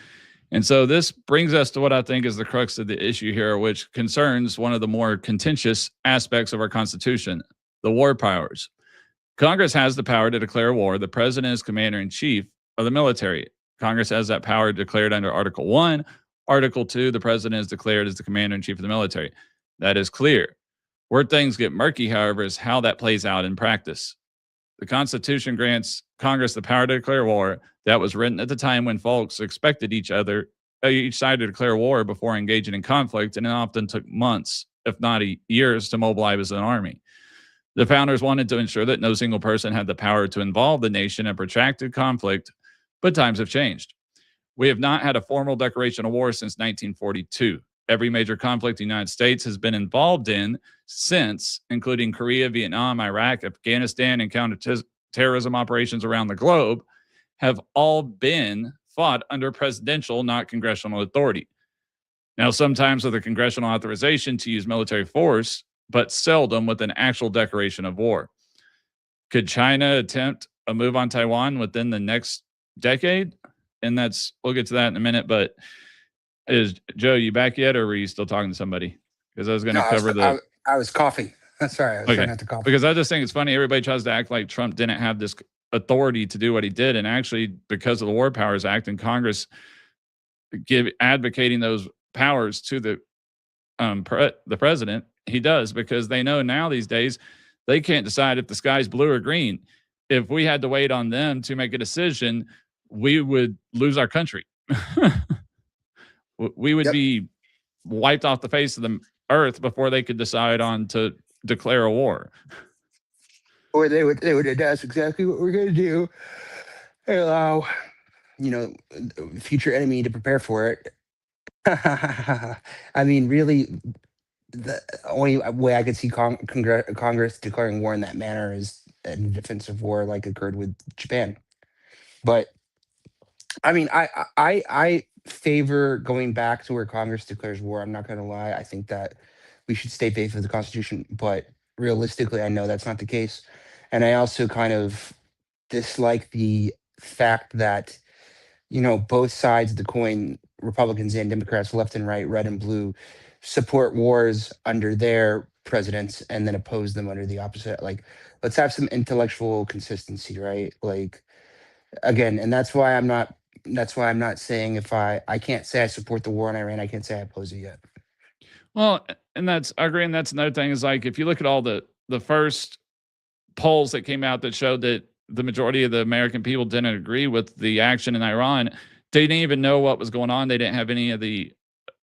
And so this brings us to what I think is the crux of the issue here, which concerns one of the more contentious aspects of our Constitution, the war powers. Congress has the power to declare war. The president is commander-in-chief of the military. Congress has that power declared under Article 1. Article 2, the president is declared as the commander-in-chief of the military. That is clear. Where things get murky, however, is how that plays out in practice. The Constitution grants Congress the power to declare war. That was written at the time when folks expected each side to declare war before engaging in conflict, and it often took months, if not years, to mobilize an army. The founders wanted to ensure that no single person had the power to involve the nation in protracted conflict, but times have changed. We have not had a formal declaration of war since 1942. every major conflict the United States has been involved in since, including Korea, Vietnam, Iraq, Afghanistan, and counterterrorism operations around the globe, have all been fought under presidential, not congressional authority. Now, sometimes with a congressional authorization to use military force, but seldom with an actual declaration of war. Could China attempt a move on Taiwan within the next decade? And we'll get to that in a minute, but is Joe, you back yet, or were you still talking to somebody? Because I was going to cover I was coughing. Sorry, I was trying not to cough. Because I just think it's funny. Everybody tries to act like Trump didn't have this authority to do what he did, and actually, because of the War Powers Act and Congress advocating those powers to the president, he does, because they know now these days they can't decide if the sky's blue or green. If we had to wait on them to make a decision, we would lose our country. We would be wiped off the face of the earth before they could decide on to declare a war. Or they would that's exactly what we're going to do. Allow, the future enemy to prepare for it. I mean, really, the only way I could see Congress declaring war in that manner is a defensive war like occurred with Japan. But I mean, I favor going back to where Congress declares war. I'm not going to lie. I think that we should stay faithful to the Constitution, but realistically, I know that's not the case. And I also kind of dislike the fact that, both sides of the coin, Republicans and Democrats, left and right, red and blue, support wars under their presidents and then oppose them under the opposite. Like, let's have some intellectual consistency, right? Like, again, and that's why I'm not saying I can't say I support the war in Iran. I can't say I oppose it yet. Well, and I agree. And that's another thing is, like, if you look at all the first polls that came out that showed that the majority of the American people didn't agree with the action in Iran, they didn't even know what was going on. They didn't have any of the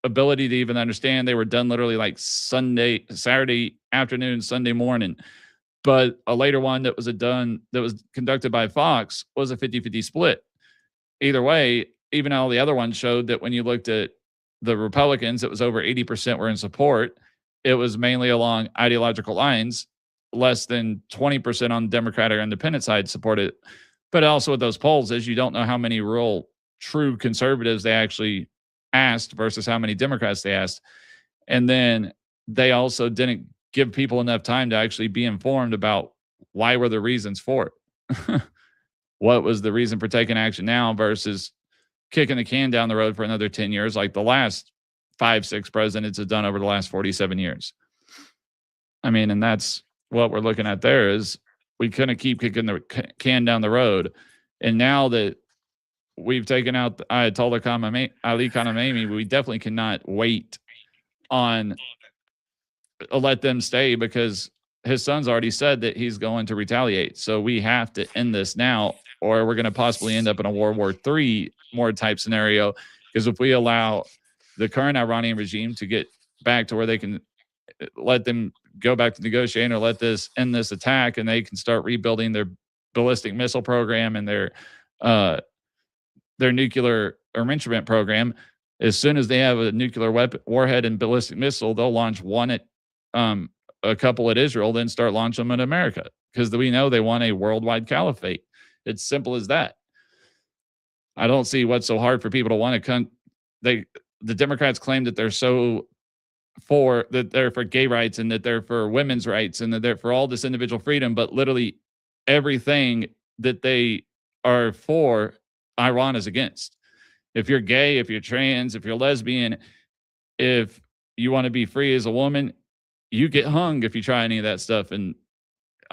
ability to even understand. They were done literally like Saturday afternoon, Sunday morning. But a later one that was conducted by Fox was a 50-50 split. Either way, even all the other ones showed that when you looked at the Republicans, it was over 80% were in support. It was mainly along ideological lines. Less than 20% on the Democratic or independent side supported it. But also with those polls, as you don't know how many real true conservatives they actually asked versus how many Democrats they asked. And then they also didn't give people enough time to actually be informed about why were the reasons for it. What was the reason for taking action now versus kicking the can down the road for another 10 years like the last 5-6 presidents have done over the last 47 years. I mean, and that's what we're looking at there is we couldn't keep kicking the can down the road. And now that we've taken out Ayatollah Ali Khamenei, we definitely cannot wait on let them stay because his son's already said that he's going to retaliate. So we have to end this now, or we're going to possibly end up in a World War III more type scenario. Because if we allow the current Iranian regime to get back to where they can let them go back to negotiating or let this end this attack, and they can start rebuilding their ballistic missile program and their nuclear enrichment program. As soon as they have a nuclear warhead and ballistic missile, they'll launch one at a couple at Israel, then start launching them in America because we know they want a worldwide caliphate. It's simple as that. I don't see what's so hard for people to want to the Democrats claim that they're they're for gay rights and that they're for women's rights and that they're for all this individual freedom, but literally everything that they are for, Iran is against. If you're gay, if you're trans, if you're lesbian, if you want to be free as a woman, you get hung if you try any of that stuff in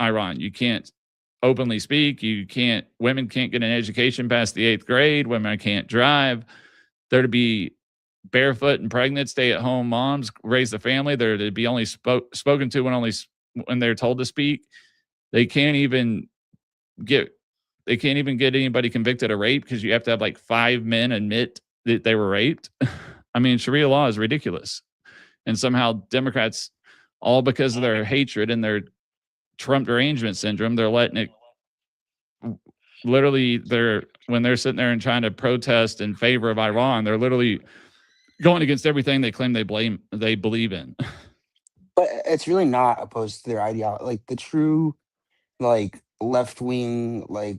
Iran. You can't openly speak. Women can't get an education past the 8th grade. Women can't drive. They're to be barefoot and pregnant, stay-at-home moms, raise the family. They're to be only spoken to when they're told to speak. They can't even get anybody convicted of rape because you have to have like 5 men admit that they were raped. I mean, Sharia law is ridiculous. And somehow Democrats, all because of their hatred and their Trump derangement syndrome, they're letting it literally when they're sitting there and trying to protest in favor of Iran, they're literally going against everything they claim they believe in. But it's really not opposed to their ideology. Like the true, like left wing, like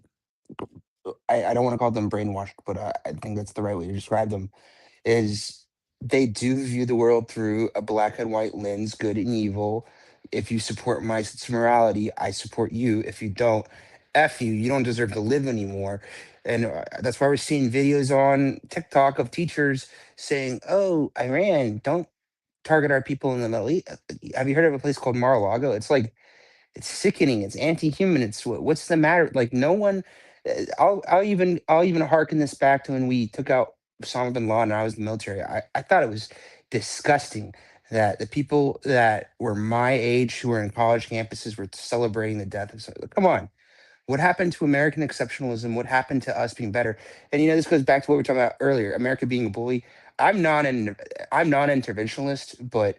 I don't want to call them brainwashed, but I think that's the right way to describe them. Is they do view the world through a black and white lens, good and evil. If you support my sense of morality, I support you. If you don't, F you, you don't deserve to live anymore. And that's why we're seeing videos on TikTok of teachers saying, oh, Iran, don't target our people in the Middle East. Have you heard of a place called Mar-a-Lago? It's like it's sickening. It's anti-human. It's what's the matter? Like no one. I'll even harken this back to when we took out Osama bin Laden. And I was in the military. I thought it was disgusting that the people that were my age who were in college campuses were celebrating the death of. Come on, what happened to American exceptionalism? What happened to us being better? And this goes back to what we were talking about earlier. America being a bully. I'm not an interventionist, but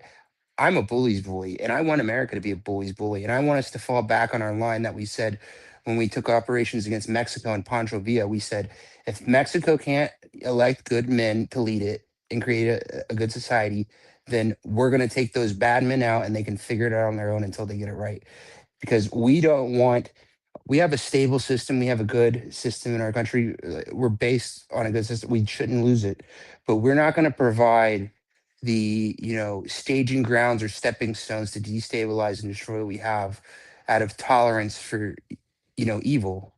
I'm a bully's bully, and I want America to be a bully's bully, and I want us to fall back on our line that we said when we took operations against Mexico and Pancho Villa. We said, if Mexico can't elect good men to lead it and create a good society, then we're going to take those bad men out, and they can figure it out on their own until they get it right. Because we don't want we have a stable system. We have a good system in our country. We're based on a good system. We shouldn't lose it, but we're not going to provide the staging grounds or stepping stones to destabilize and destroy what we have out of tolerance for evil.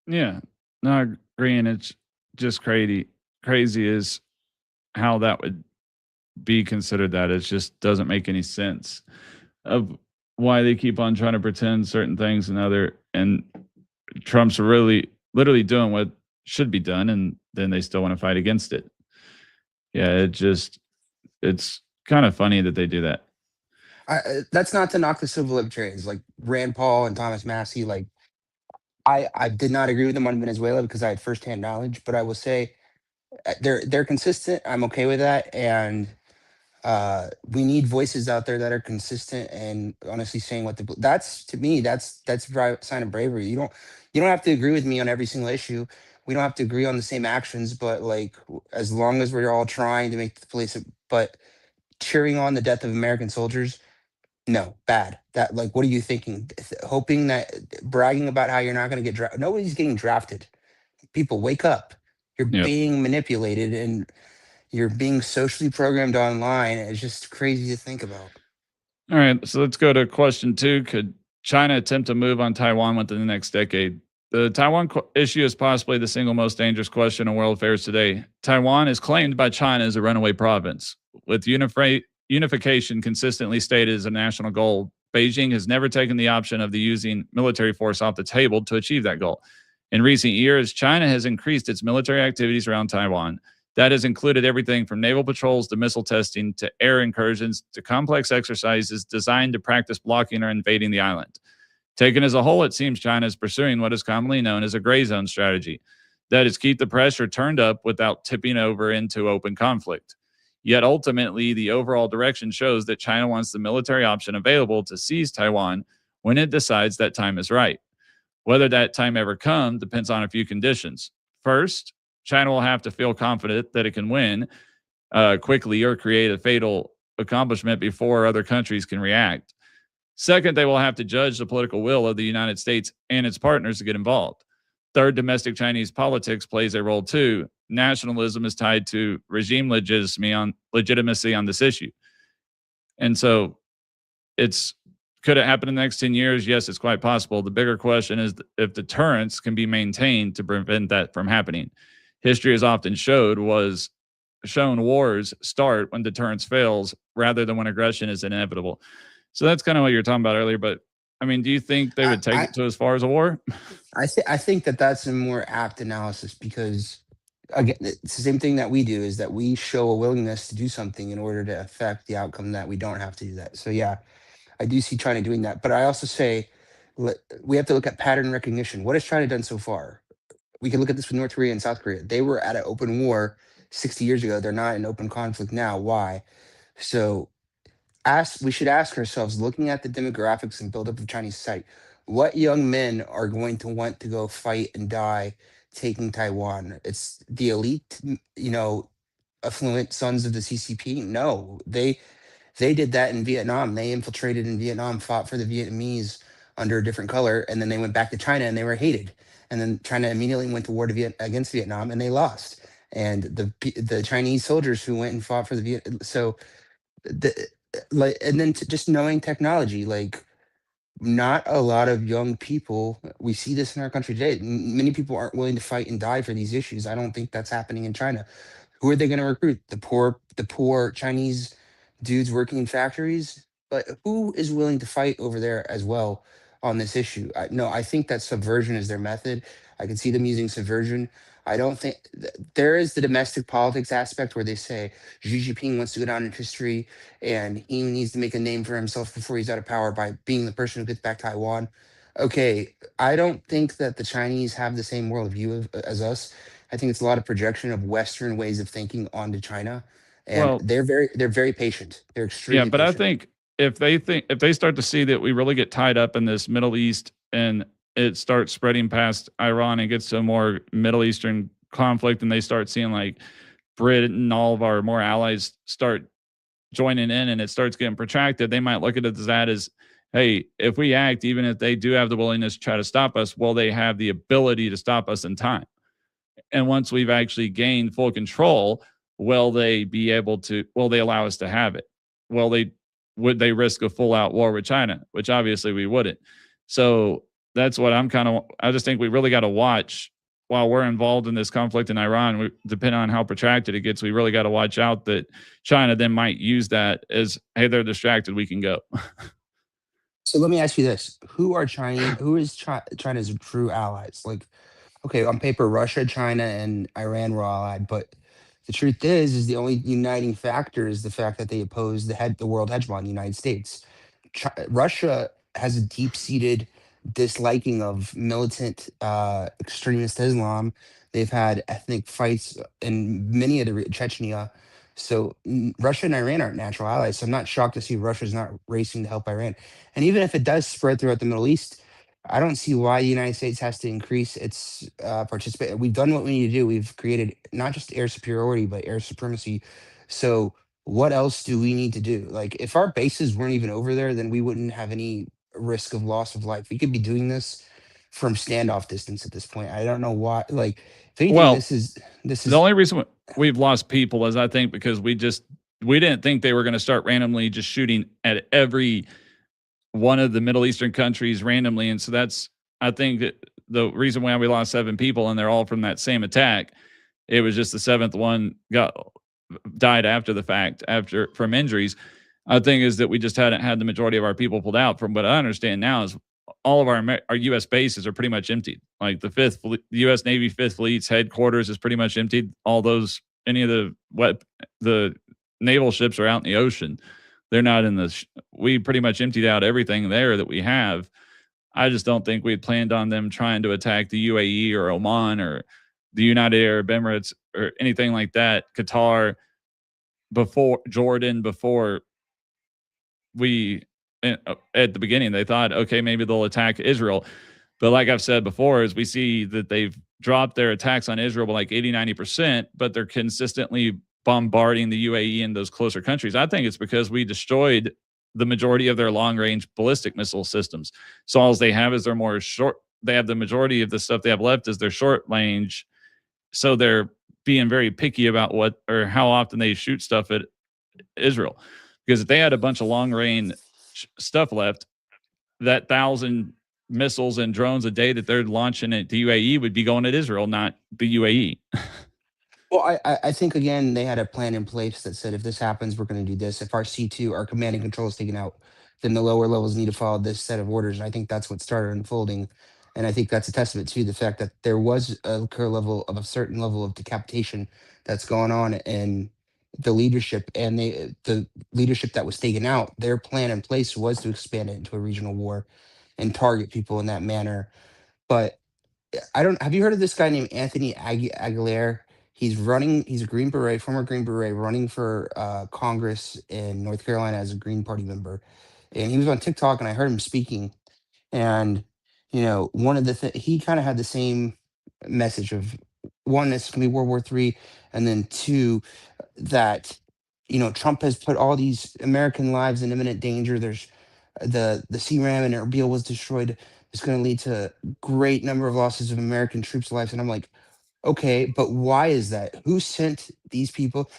Yeah, no, I agree, and it's just crazy. Crazy is how that would be considered. That it just doesn't make any sense of why they keep on trying to pretend certain things and Trump's really literally doing what should be done, and then they still want to fight against it. Yeah, it's kind of funny that they do that. That's not to knock the civil libertarians like Rand Paul and Thomas Massey. Like I did not agree with them on Venezuela because I had firsthand knowledge, but I will say they're consistent. I'm okay with that, and we need voices out there that are consistent and honestly saying what that's to me that's a sign of bravery. You don't have to agree with me on every single issue. We don't have to agree on the same actions, but like as long as we're all trying to make the place but cheering on the death of American soldiers, no, bad. That like what are you thinking? Hoping that bragging about how you're not going to get drafted. Nobody's getting drafted. People wake up. You're Yep. being manipulated and you're being socially programmed online. It's just crazy to think about. All right, so let's go to question 2. Could China attempt to move on Taiwan within the next decade? The Taiwan issue is possibly the single most dangerous question in world affairs today. Taiwan is claimed by China as a runaway province. With unification consistently stated as a national goal, Beijing has never taken the option of the using military force off the table to achieve that goal. In recent years, China has increased its military activities around Taiwan. That has included everything from naval patrols to missile testing to air incursions to complex exercises designed to practice blocking or invading the island. Taken as a whole, it seems China is pursuing what is commonly known as a gray zone strategy. That is, keep the pressure turned up without tipping over into open conflict. Yet ultimately, the overall direction shows that China wants the military option available to seize Taiwan when it decides that time is right. Whether that time ever comes depends on a few conditions. First, China will have to feel confident that it can win quickly or create a fatal accomplishment before other countries can react. Second, they will have to judge the political will of the United States and its partners to get involved. Third, domestic Chinese politics plays a role too. Nationalism is tied to regime legitimacy on this issue. And so could it happen in the next 10 years? Yes, it's quite possible. The bigger question is if deterrence can be maintained to prevent that from happening. History has often shown wars start when deterrence fails rather than when aggression is inevitable. So that's kind of what you were talking about earlier. But I mean, do you think they would take it to as far as a war? I think that that's a more apt analysis because again, it's the same thing that we do is that we show a willingness to do something in order to affect the outcome that we don't have to do that. So yeah, I do see China doing that, but I also say we have to look at pattern recognition. What has China done so far? We can look at this with North Korea and South Korea. They were at an open war 60 years ago. They're not in open conflict now. Why? So we should ask ourselves, looking at the demographics and buildup of Chinese society, what young men are going to want to go fight and die taking Taiwan? It's the elite, affluent sons of the CCP? No, they did that in Vietnam. They infiltrated in Vietnam, fought for the Vietnamese under a different color, and then they went back to China and they were hated. And then China immediately went to war against Vietnam and they lost. And the Chinese soldiers who went and fought for the the like, and then just knowing technology, like not a lot of young people, we see this in our country today. Many people aren't willing to fight and die for these issues. I don't think that's happening in China. Who are they going to recruit? The poor Chinese dudes working in factories? But who is willing to fight over there as well on this issue? No, I think that subversion is their method. I can see them using subversion. I don't think there is the domestic politics aspect where they say Xi Jinping wants to go down in history and he needs to make a name for himself before he's out of power by being the person who gets back Taiwan. Okay, I don't think that the Chinese have the same worldview as us. I think it's a lot of projection of Western ways of thinking onto China, and Well, they're very patient. They're yeah, extremely but I patient. think if they start to see that we really get tied up in this Middle East and it starts spreading past Iran and gets to a more Middle Eastern conflict, and they start seeing like Britain and all of our more allies start joining in and it starts getting protracted, they might look at it as that as, hey, if we act, even if they do have the willingness to try to stop us, will they have the ability to stop us in time? And once we've actually gained full control, will they be able to, will they allow us to have it? Will they, would they risk a full out war with China? Which obviously we wouldn't. So that's what I'm kind of, I just think we really got to watch while we're involved in this conflict in Iran, depending on how protracted it gets, we really got to watch out that China then might use that as, hey, they're distracted, we can go. So let me ask you this: Who is China's true allies? Like, okay, on paper, Russia, China, and Iran were allied, but the truth is the only uniting factor is the fact that they oppose the world hegemon, the United States. Russia has a deep-seated disliking of militant extremist Islam. They've had ethnic fights in many of the Chechnya. So Russia and Iran aren't natural allies. So I'm not shocked to see Russia's not racing to help Iran. And even if it does spread throughout the Middle East, I don't see why the United States has to increase its participation. We've done what we need to do. We've created not just air superiority, but air supremacy. So what else do we need to do? Like, if our bases weren't even over there, then we wouldn't have any risk of loss of life. We could be doing this from standoff distance at this point. I don't know why. Like, if anything, Well, this the is only reason we've lost people is I think because we didn't think they were going to start randomly just shooting at every one of the Middle Eastern countries randomly. And so that's, I think that the reason why we lost 7 people and they're all from that same attack. It was just the 7th one died after the fact, after from injuries. I think is that we just hadn't had the majority of our people pulled out. From what I understand now is all of our U.S. bases are pretty much emptied. Like the U.S. Navy Fifth Fleet's headquarters is pretty much emptied. All those, any of the naval ships are out in the ocean. They're not in the. We pretty much emptied out everything there that we have. I just don't think we had planned on them trying to attack the UAE or Oman or the United Arab Emirates or anything like that. Qatar, before Jordan, before we at the beginning they thought, okay, maybe they'll attack Israel. But like I've said before, is we see that they've dropped their attacks on Israel by like 80-90%, but they're consistently bombarding the UAE and those closer countries. I think it's because we destroyed the majority of their long-range ballistic missile systems. So all they have is their more short. They have the majority of the stuff they have left is their short range. So they're being very picky about what or how often they shoot stuff at Israel. Because if they had a bunch of long-range stuff left, that 1,000 missiles and drones a day that they're launching at the UAE would be going at Israel, not the UAE. Well, I think again they had a plan in place that said if this happens, we're going to do this. If our C2, our command and control is taken out, then the lower levels need to follow this set of orders. And I think that's what started unfolding. And I think that's a testament to the fact that there was a certain level of decapitation that's going on in the leadership, and the leadership that was taken out. Their plan in place was to expand it into a regional war and target people in that manner. But I don't. Have you heard of this guy named Anthony Aguilar? He's running. He's a Green Beret, former Green Beret, running for Congress in North Carolina as a Green Party member. And he was on TikTok, and I heard him speaking. And one of the he kind of had the same message of one, this can be World War III, and then two, that Trump has put all these American lives in imminent danger. There's the CRAM and Erbil was destroyed. It's going to lead to great number of losses of American troops' lives. And I'm like, okay, but why is that? Who sent these people?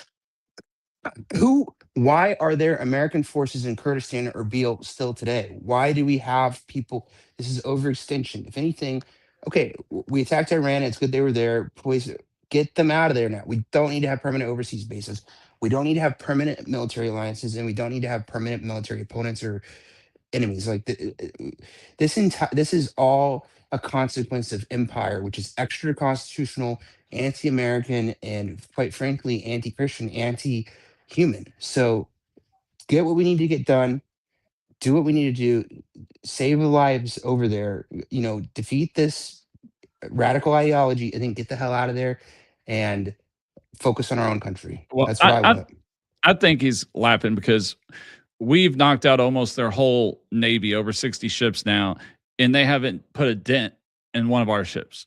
Why are there American forces in Kurdistan and Erbil still today? Why do we have people? This is overextension. If anything, okay, we attacked Iran. It's good they were there. Please get them out of there now. We don't need to have permanent overseas bases. We don't need to have permanent military alliances, and we don't need to have permanent military opponents or enemies. Like this is all a consequence of empire, which is extra constitutional, anti-American, and quite frankly, anti-Christian, anti-human. So get what we need to get done, do what we need to do, save the lives over there, defeat this radical ideology, and then get the hell out of there and focus on our own country. Well, That's what I want. I think he's laughing because we've knocked out almost their whole Navy, over 60 ships now, and they haven't put a dent in one of our ships.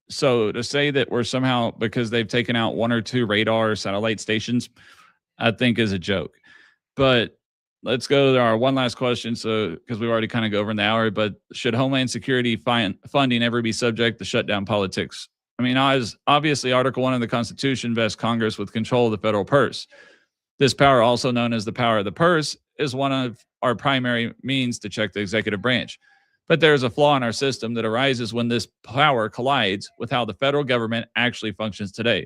So to say that we're somehow, because they've taken out one or two radar satellite stations, I think is a joke. But let's go to our one last question. So, because we've already kind of go over an hour, but should Homeland Security funding ever be subject to shutdown politics? I mean, as obviously Article 1 of the Constitution vests Congress with control of the federal purse. This power, also known as the power of the purse, is one of our primary means to check the executive branch. But there is a flaw in our system that arises when this power collides with how the federal government actually functions today.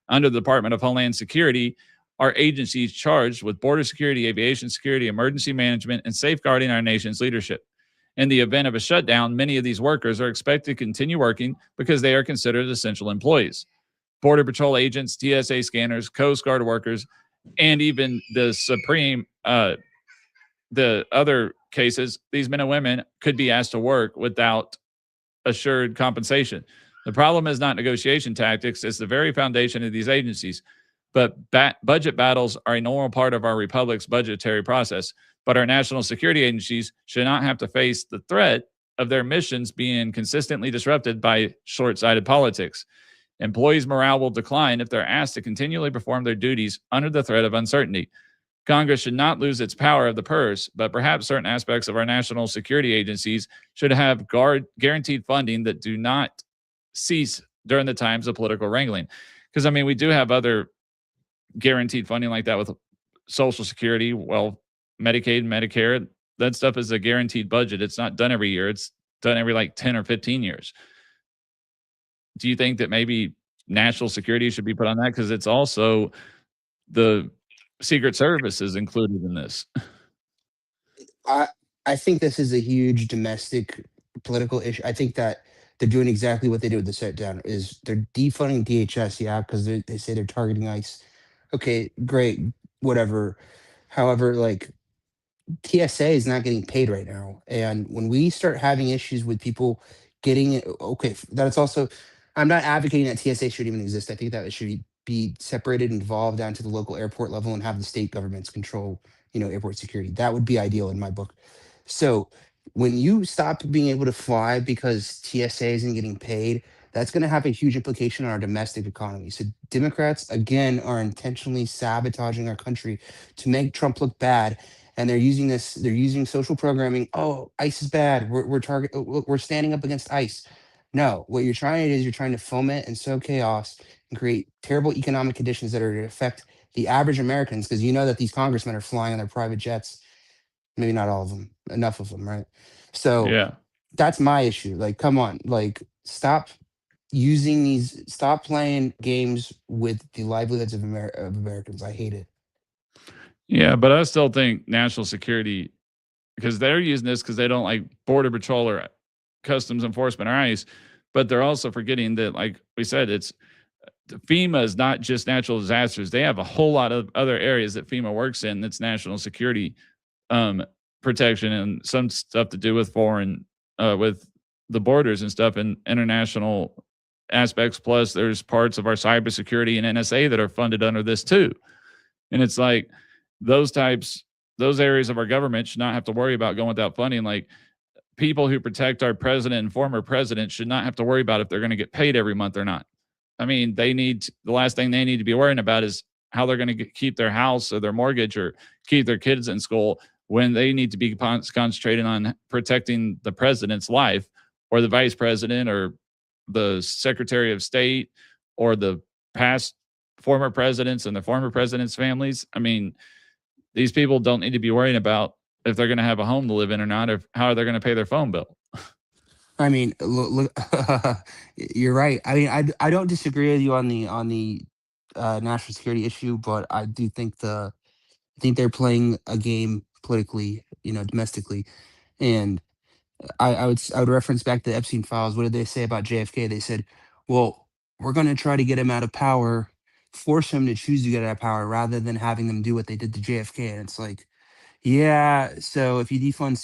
Under the Department of Homeland Security, our agencies charged with border security, aviation security, emergency management, and safeguarding our nation's leadership. In the event of a shutdown, many of these workers are expected to continue working because they are considered essential employees. Border Patrol agents, TSA scanners, Coast Guard workers, and even the other cases, these men and women could be asked to work without assured compensation. The problem is not negotiation tactics, it's the very foundation of these agencies. But budget battles are a normal part of our republic's budgetary process. But our national security agencies should not have to face the threat of their missions being consistently disrupted by short-sighted politics. Employees' morale will decline if they're asked to continually perform their duties under the threat of uncertainty. Congress should not lose its power of the purse, but perhaps certain aspects of our national security agencies should have guaranteed funding that do not cease during the times of political wrangling. Because, I mean, we do have other guaranteed funding like that with Social Security, Medicaid, Medicare. That stuff is a guaranteed budget. It's not done every year. It's done every like 10 or 15 years. Do you think that maybe national security should be put on that? Because it's also the Secret Service is included in this. I think this is a huge domestic political issue. I think that they're doing exactly what they did with the shutdown. Is they're defunding DHS, yeah, because they say they're targeting ICE. Okay, great, whatever. However, like TSA is not getting paid right now, and when we start having issues with people getting it, okay, that's also. I'm not advocating that TSA should even exist. I think that it should be separated and devolved down to the local airport level and have the state governments control, airport security. That would be ideal in my book. So when you stop being able to fly because TSA isn't getting paid, that's going to have a huge implication on our domestic economy. So Democrats, again, are intentionally sabotaging our country to make Trump look bad. And they're using social programming. Oh, ICE is bad. We're standing up against ICE. No, what you're trying to do is you're trying to foment and sow chaos and create terrible economic conditions that are going to affect the average Americans, because you know that these congressmen are flying on their private jets. Maybe not all of them, enough of them, right? So Yeah. that's my issue. Like, come on, like stop playing games with the livelihoods of Americans. I hate it. Yeah, but I still think national security, because they're using this because they don't like Border Patrol or Customs Enforcement or ICE, but they're also forgetting that, like we said, it's FEMA is not just natural disasters. They have a whole lot of other areas that FEMA works in that's national security protection and some stuff to do with foreign, with the borders and stuff and international aspects. Plus, there's parts of our cybersecurity and NSA that are funded under this too. And it's like those areas of our government should not have to worry about going without funding. Like people who protect our president and former president should not have to worry about if they're going to get paid every month or not. I mean, the last thing they need to be worrying about is how they're going to keep their house or their mortgage or keep their kids in school, when they need to be concentrating on protecting the president's life, or the vice president, or the secretary of state, or the past former presidents and the former presidents' families. I mean, these people don't need to be worrying about if they're going to have a home to live in or not, or how they're going to pay their phone bill. I mean, look, you're right. I mean, I don't disagree with you on the national security issue, but I do think I think they're playing a game politically, domestically, and I would reference back to the Epstein files. What did they say about JFK? They said, "Well, we're going to try to get him out of power, force him to choose to get out of power, rather than having them do what they did to JFK." And it's like, yeah. So if you defund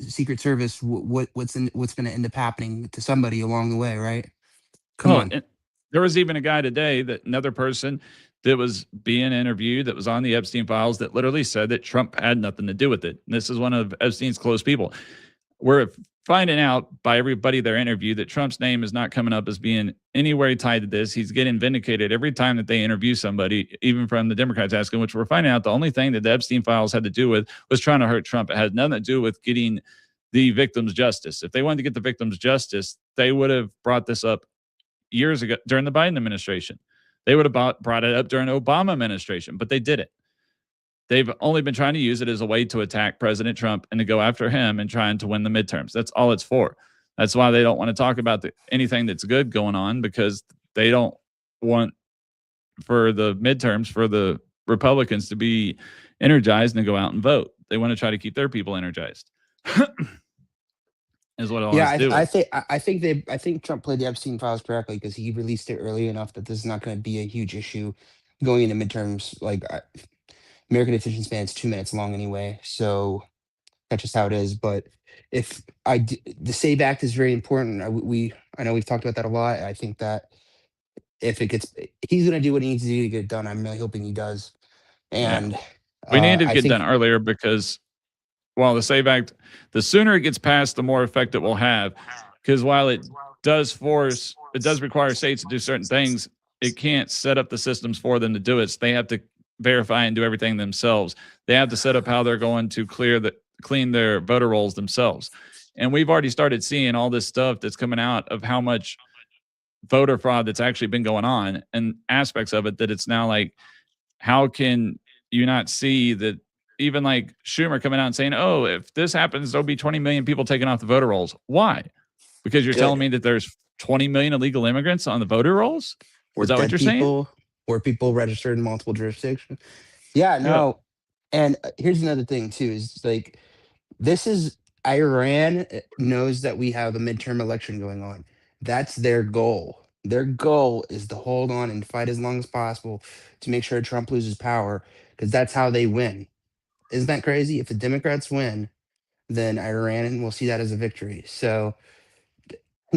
Secret Service, what's going to end up happening to somebody along the way, right? Come Oh, on. and there was even a guy today, that another person that was being interviewed, that was on the Epstein files, that literally said that Trump had nothing to do with it. And this is one of Epstein's close people. We're finding out by everybody they're interviewed that Trump's name is not coming up as being anywhere tied to this. He's getting vindicated every time that they interview somebody, even from the Democrats asking, which we're finding out the only thing that the Epstein files had to do with was trying to hurt Trump. It had nothing to do with getting the victims justice. If they wanted to get the victims justice, they would have brought this up years ago during the Biden administration. They would have brought it up during the Obama administration, but they didn't. They've only been trying to use it as a way to attack President Trump and to go after him and trying to win the midterms. That's all it's for. That's why they don't want to talk about anything that's good going on, because they don't want for the midterms for the Republicans to be energized and to go out and vote. They want to try to keep their people energized. Is what all Yeah, it's doing. I think Trump played the Epstein files correctly because he released it early enough that this is not going to be a huge issue going into midterms. Like, American attention span is 2 minutes long anyway, so that's just how it is. But the Save Act is very important. I know we've talked about that a lot. I think that if it gets, he's going to do what he needs to do to get it done. I'm really hoping he does. Yeah. And We need to I get done think earlier, because while the SAVE Act, the sooner it gets passed, the more effect it will have. Because while it does require states to do certain things, it can't set up the systems for them to do it. So they have to verify and do everything themselves. They have to set up how they're going to clean their voter rolls themselves. And we've already started seeing all this stuff that's coming out of how much voter fraud that's actually been going on, and aspects of it that it's now like, how can you not see that? Even like Schumer coming out and saying, "Oh, if this happens, there'll be 20 million people taken off the voter rolls." Why? Because you're telling good. me that there's 20 million illegal immigrants on the voter rolls? We're Is that what dead you're saying? people, or people registered in multiple jurisdictions. Yeah, Yeah. no. And here's another thing too: is like, this is Iran knows that we have a midterm election going on. That's their goal. Their goal is to hold on and fight as long as possible to make sure Trump loses power, because that's how they win. Isn't that crazy? If the Democrats win, then Iran will see that as a victory. So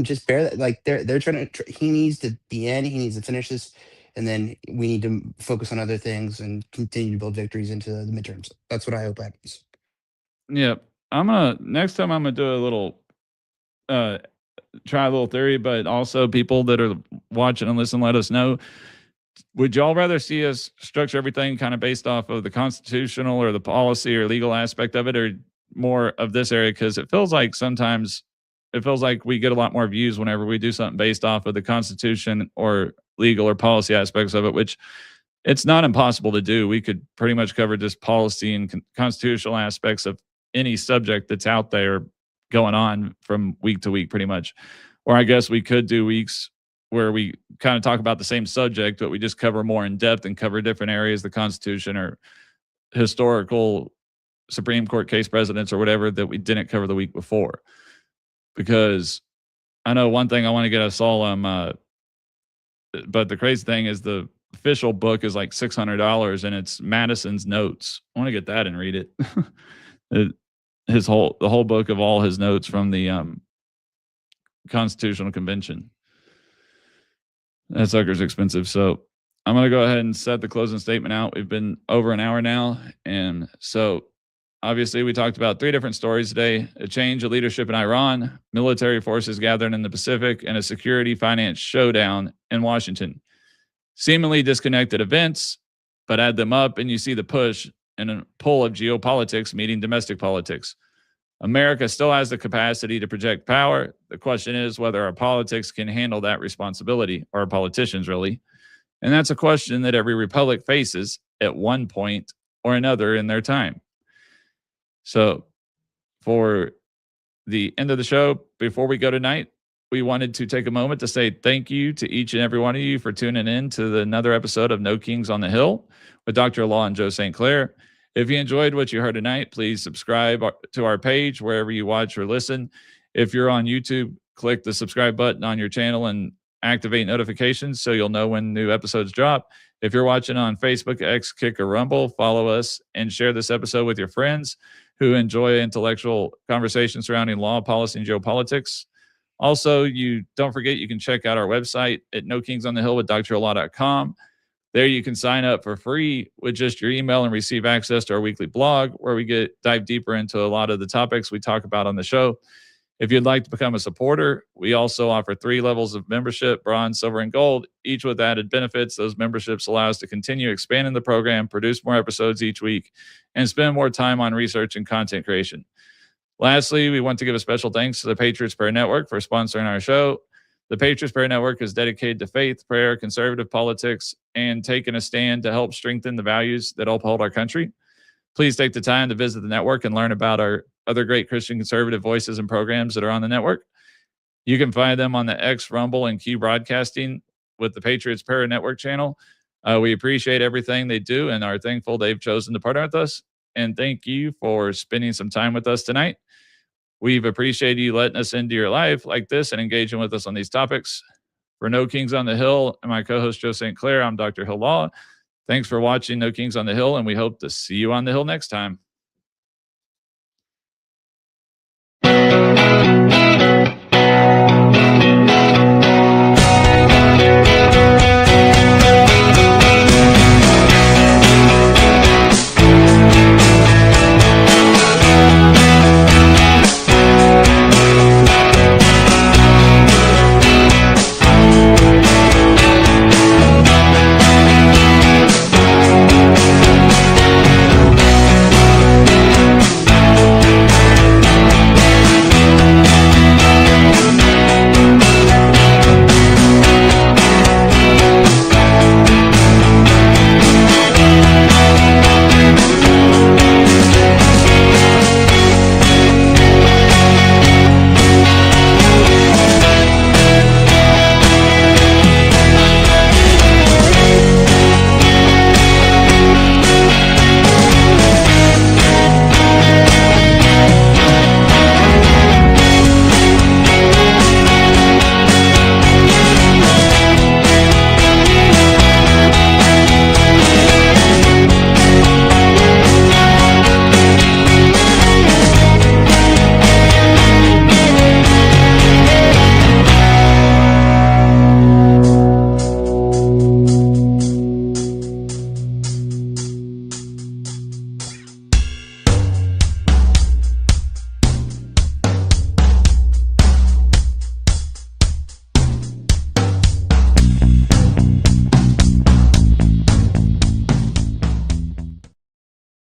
just bear that. Like, they're trying to. He needs to be in. He needs to finish this, and then we need to focus on other things and continue to build victories into the midterms. That's what I hope happens. Yeah. Next time I'm gonna do a little uh try a little theory, but also people that are watching and listening, let us know. Would y'all rather see us structure everything kind of based off of the constitutional or the policy or legal aspect of it, or more of this area? Because it feels like sometimes we get a lot more views whenever we do something based off of the Constitution or legal or policy aspects of it, which it's not impossible to do. We could pretty much cover just policy and constitutional aspects of any subject that's out there going on from week to week, pretty much. Or I guess we could do weeks where we kind of talk about the same subject, but we just cover more in depth and cover different areas, the Constitution or historical Supreme Court case precedents or whatever that we didn't cover the week before. Because I know one thing I want to get us all but the crazy thing is the official book is like $600 and it's Madison's notes. I want to get that and read it. The whole book of all his notes from the Constitutional Convention. That sucker's expensive. So I'm going to go ahead and set the closing statement out. We've been over an hour now. And so Obviously, we talked about 3 different stories today: a change of leadership in Iran, military forces gathering in the Pacific, and a security finance showdown in Washington. Seemingly disconnected events, but add them up and you see the push and a pull of geopolitics meeting domestic politics. America still has the capacity to project power. The question is whether our politics can handle that responsibility, or our politicians, really. And that's a question that every republic faces at one point or another in their time. So, for the end of the show, before we go tonight, we wanted to take a moment to say thank you to each and every one of you for tuning in to another episode of No Kings on the Hill with Dr. Law and Joe St. Clair. If you enjoyed what you heard tonight, please subscribe to our page wherever you watch or listen. If you're on YouTube, click the subscribe button on your channel and activate notifications so you'll know when new episodes drop. If you're watching on Facebook, X, Kick, or Rumble, follow us and share this episode with your friends who enjoy intellectual conversations surrounding law, policy, and geopolitics. Also, you don't forget you can check out our website at nokingsonthehillwithdrlaw.com. There you can sign up for free with just your email and receive access to our weekly blog where we dive deeper into a lot of the topics we talk about on the show. If you'd like to become a supporter, we also offer 3 levels of membership: bronze, silver, and gold, each with added benefits. Those memberships allow us to continue expanding the program, produce more episodes each week, and spend more time on research and content creation. Lastly, we want to give a special thanks to the Patriots Prayer Network for sponsoring our show. The Patriots Prayer Network is dedicated to faith, prayer, conservative politics, and taking a stand to help strengthen the values that uphold our country. Please take the time to visit the network and learn about our other great Christian conservative voices and programs that are on the network. You can find them on the X, Rumble, and Q Broadcasting with the Patriots Prayer Network channel. We appreciate everything they do and are thankful they've chosen to partner with us. And thank you for spending some time with us tonight. We've appreciated you letting us into your life like this and engaging with us on these topics. For No Kings on the Hill and my co-host Joe St. Clair, I'm Dr. Hill Law. Thanks for watching No Kings on the Hill, and we hope to see you on the Hill next time.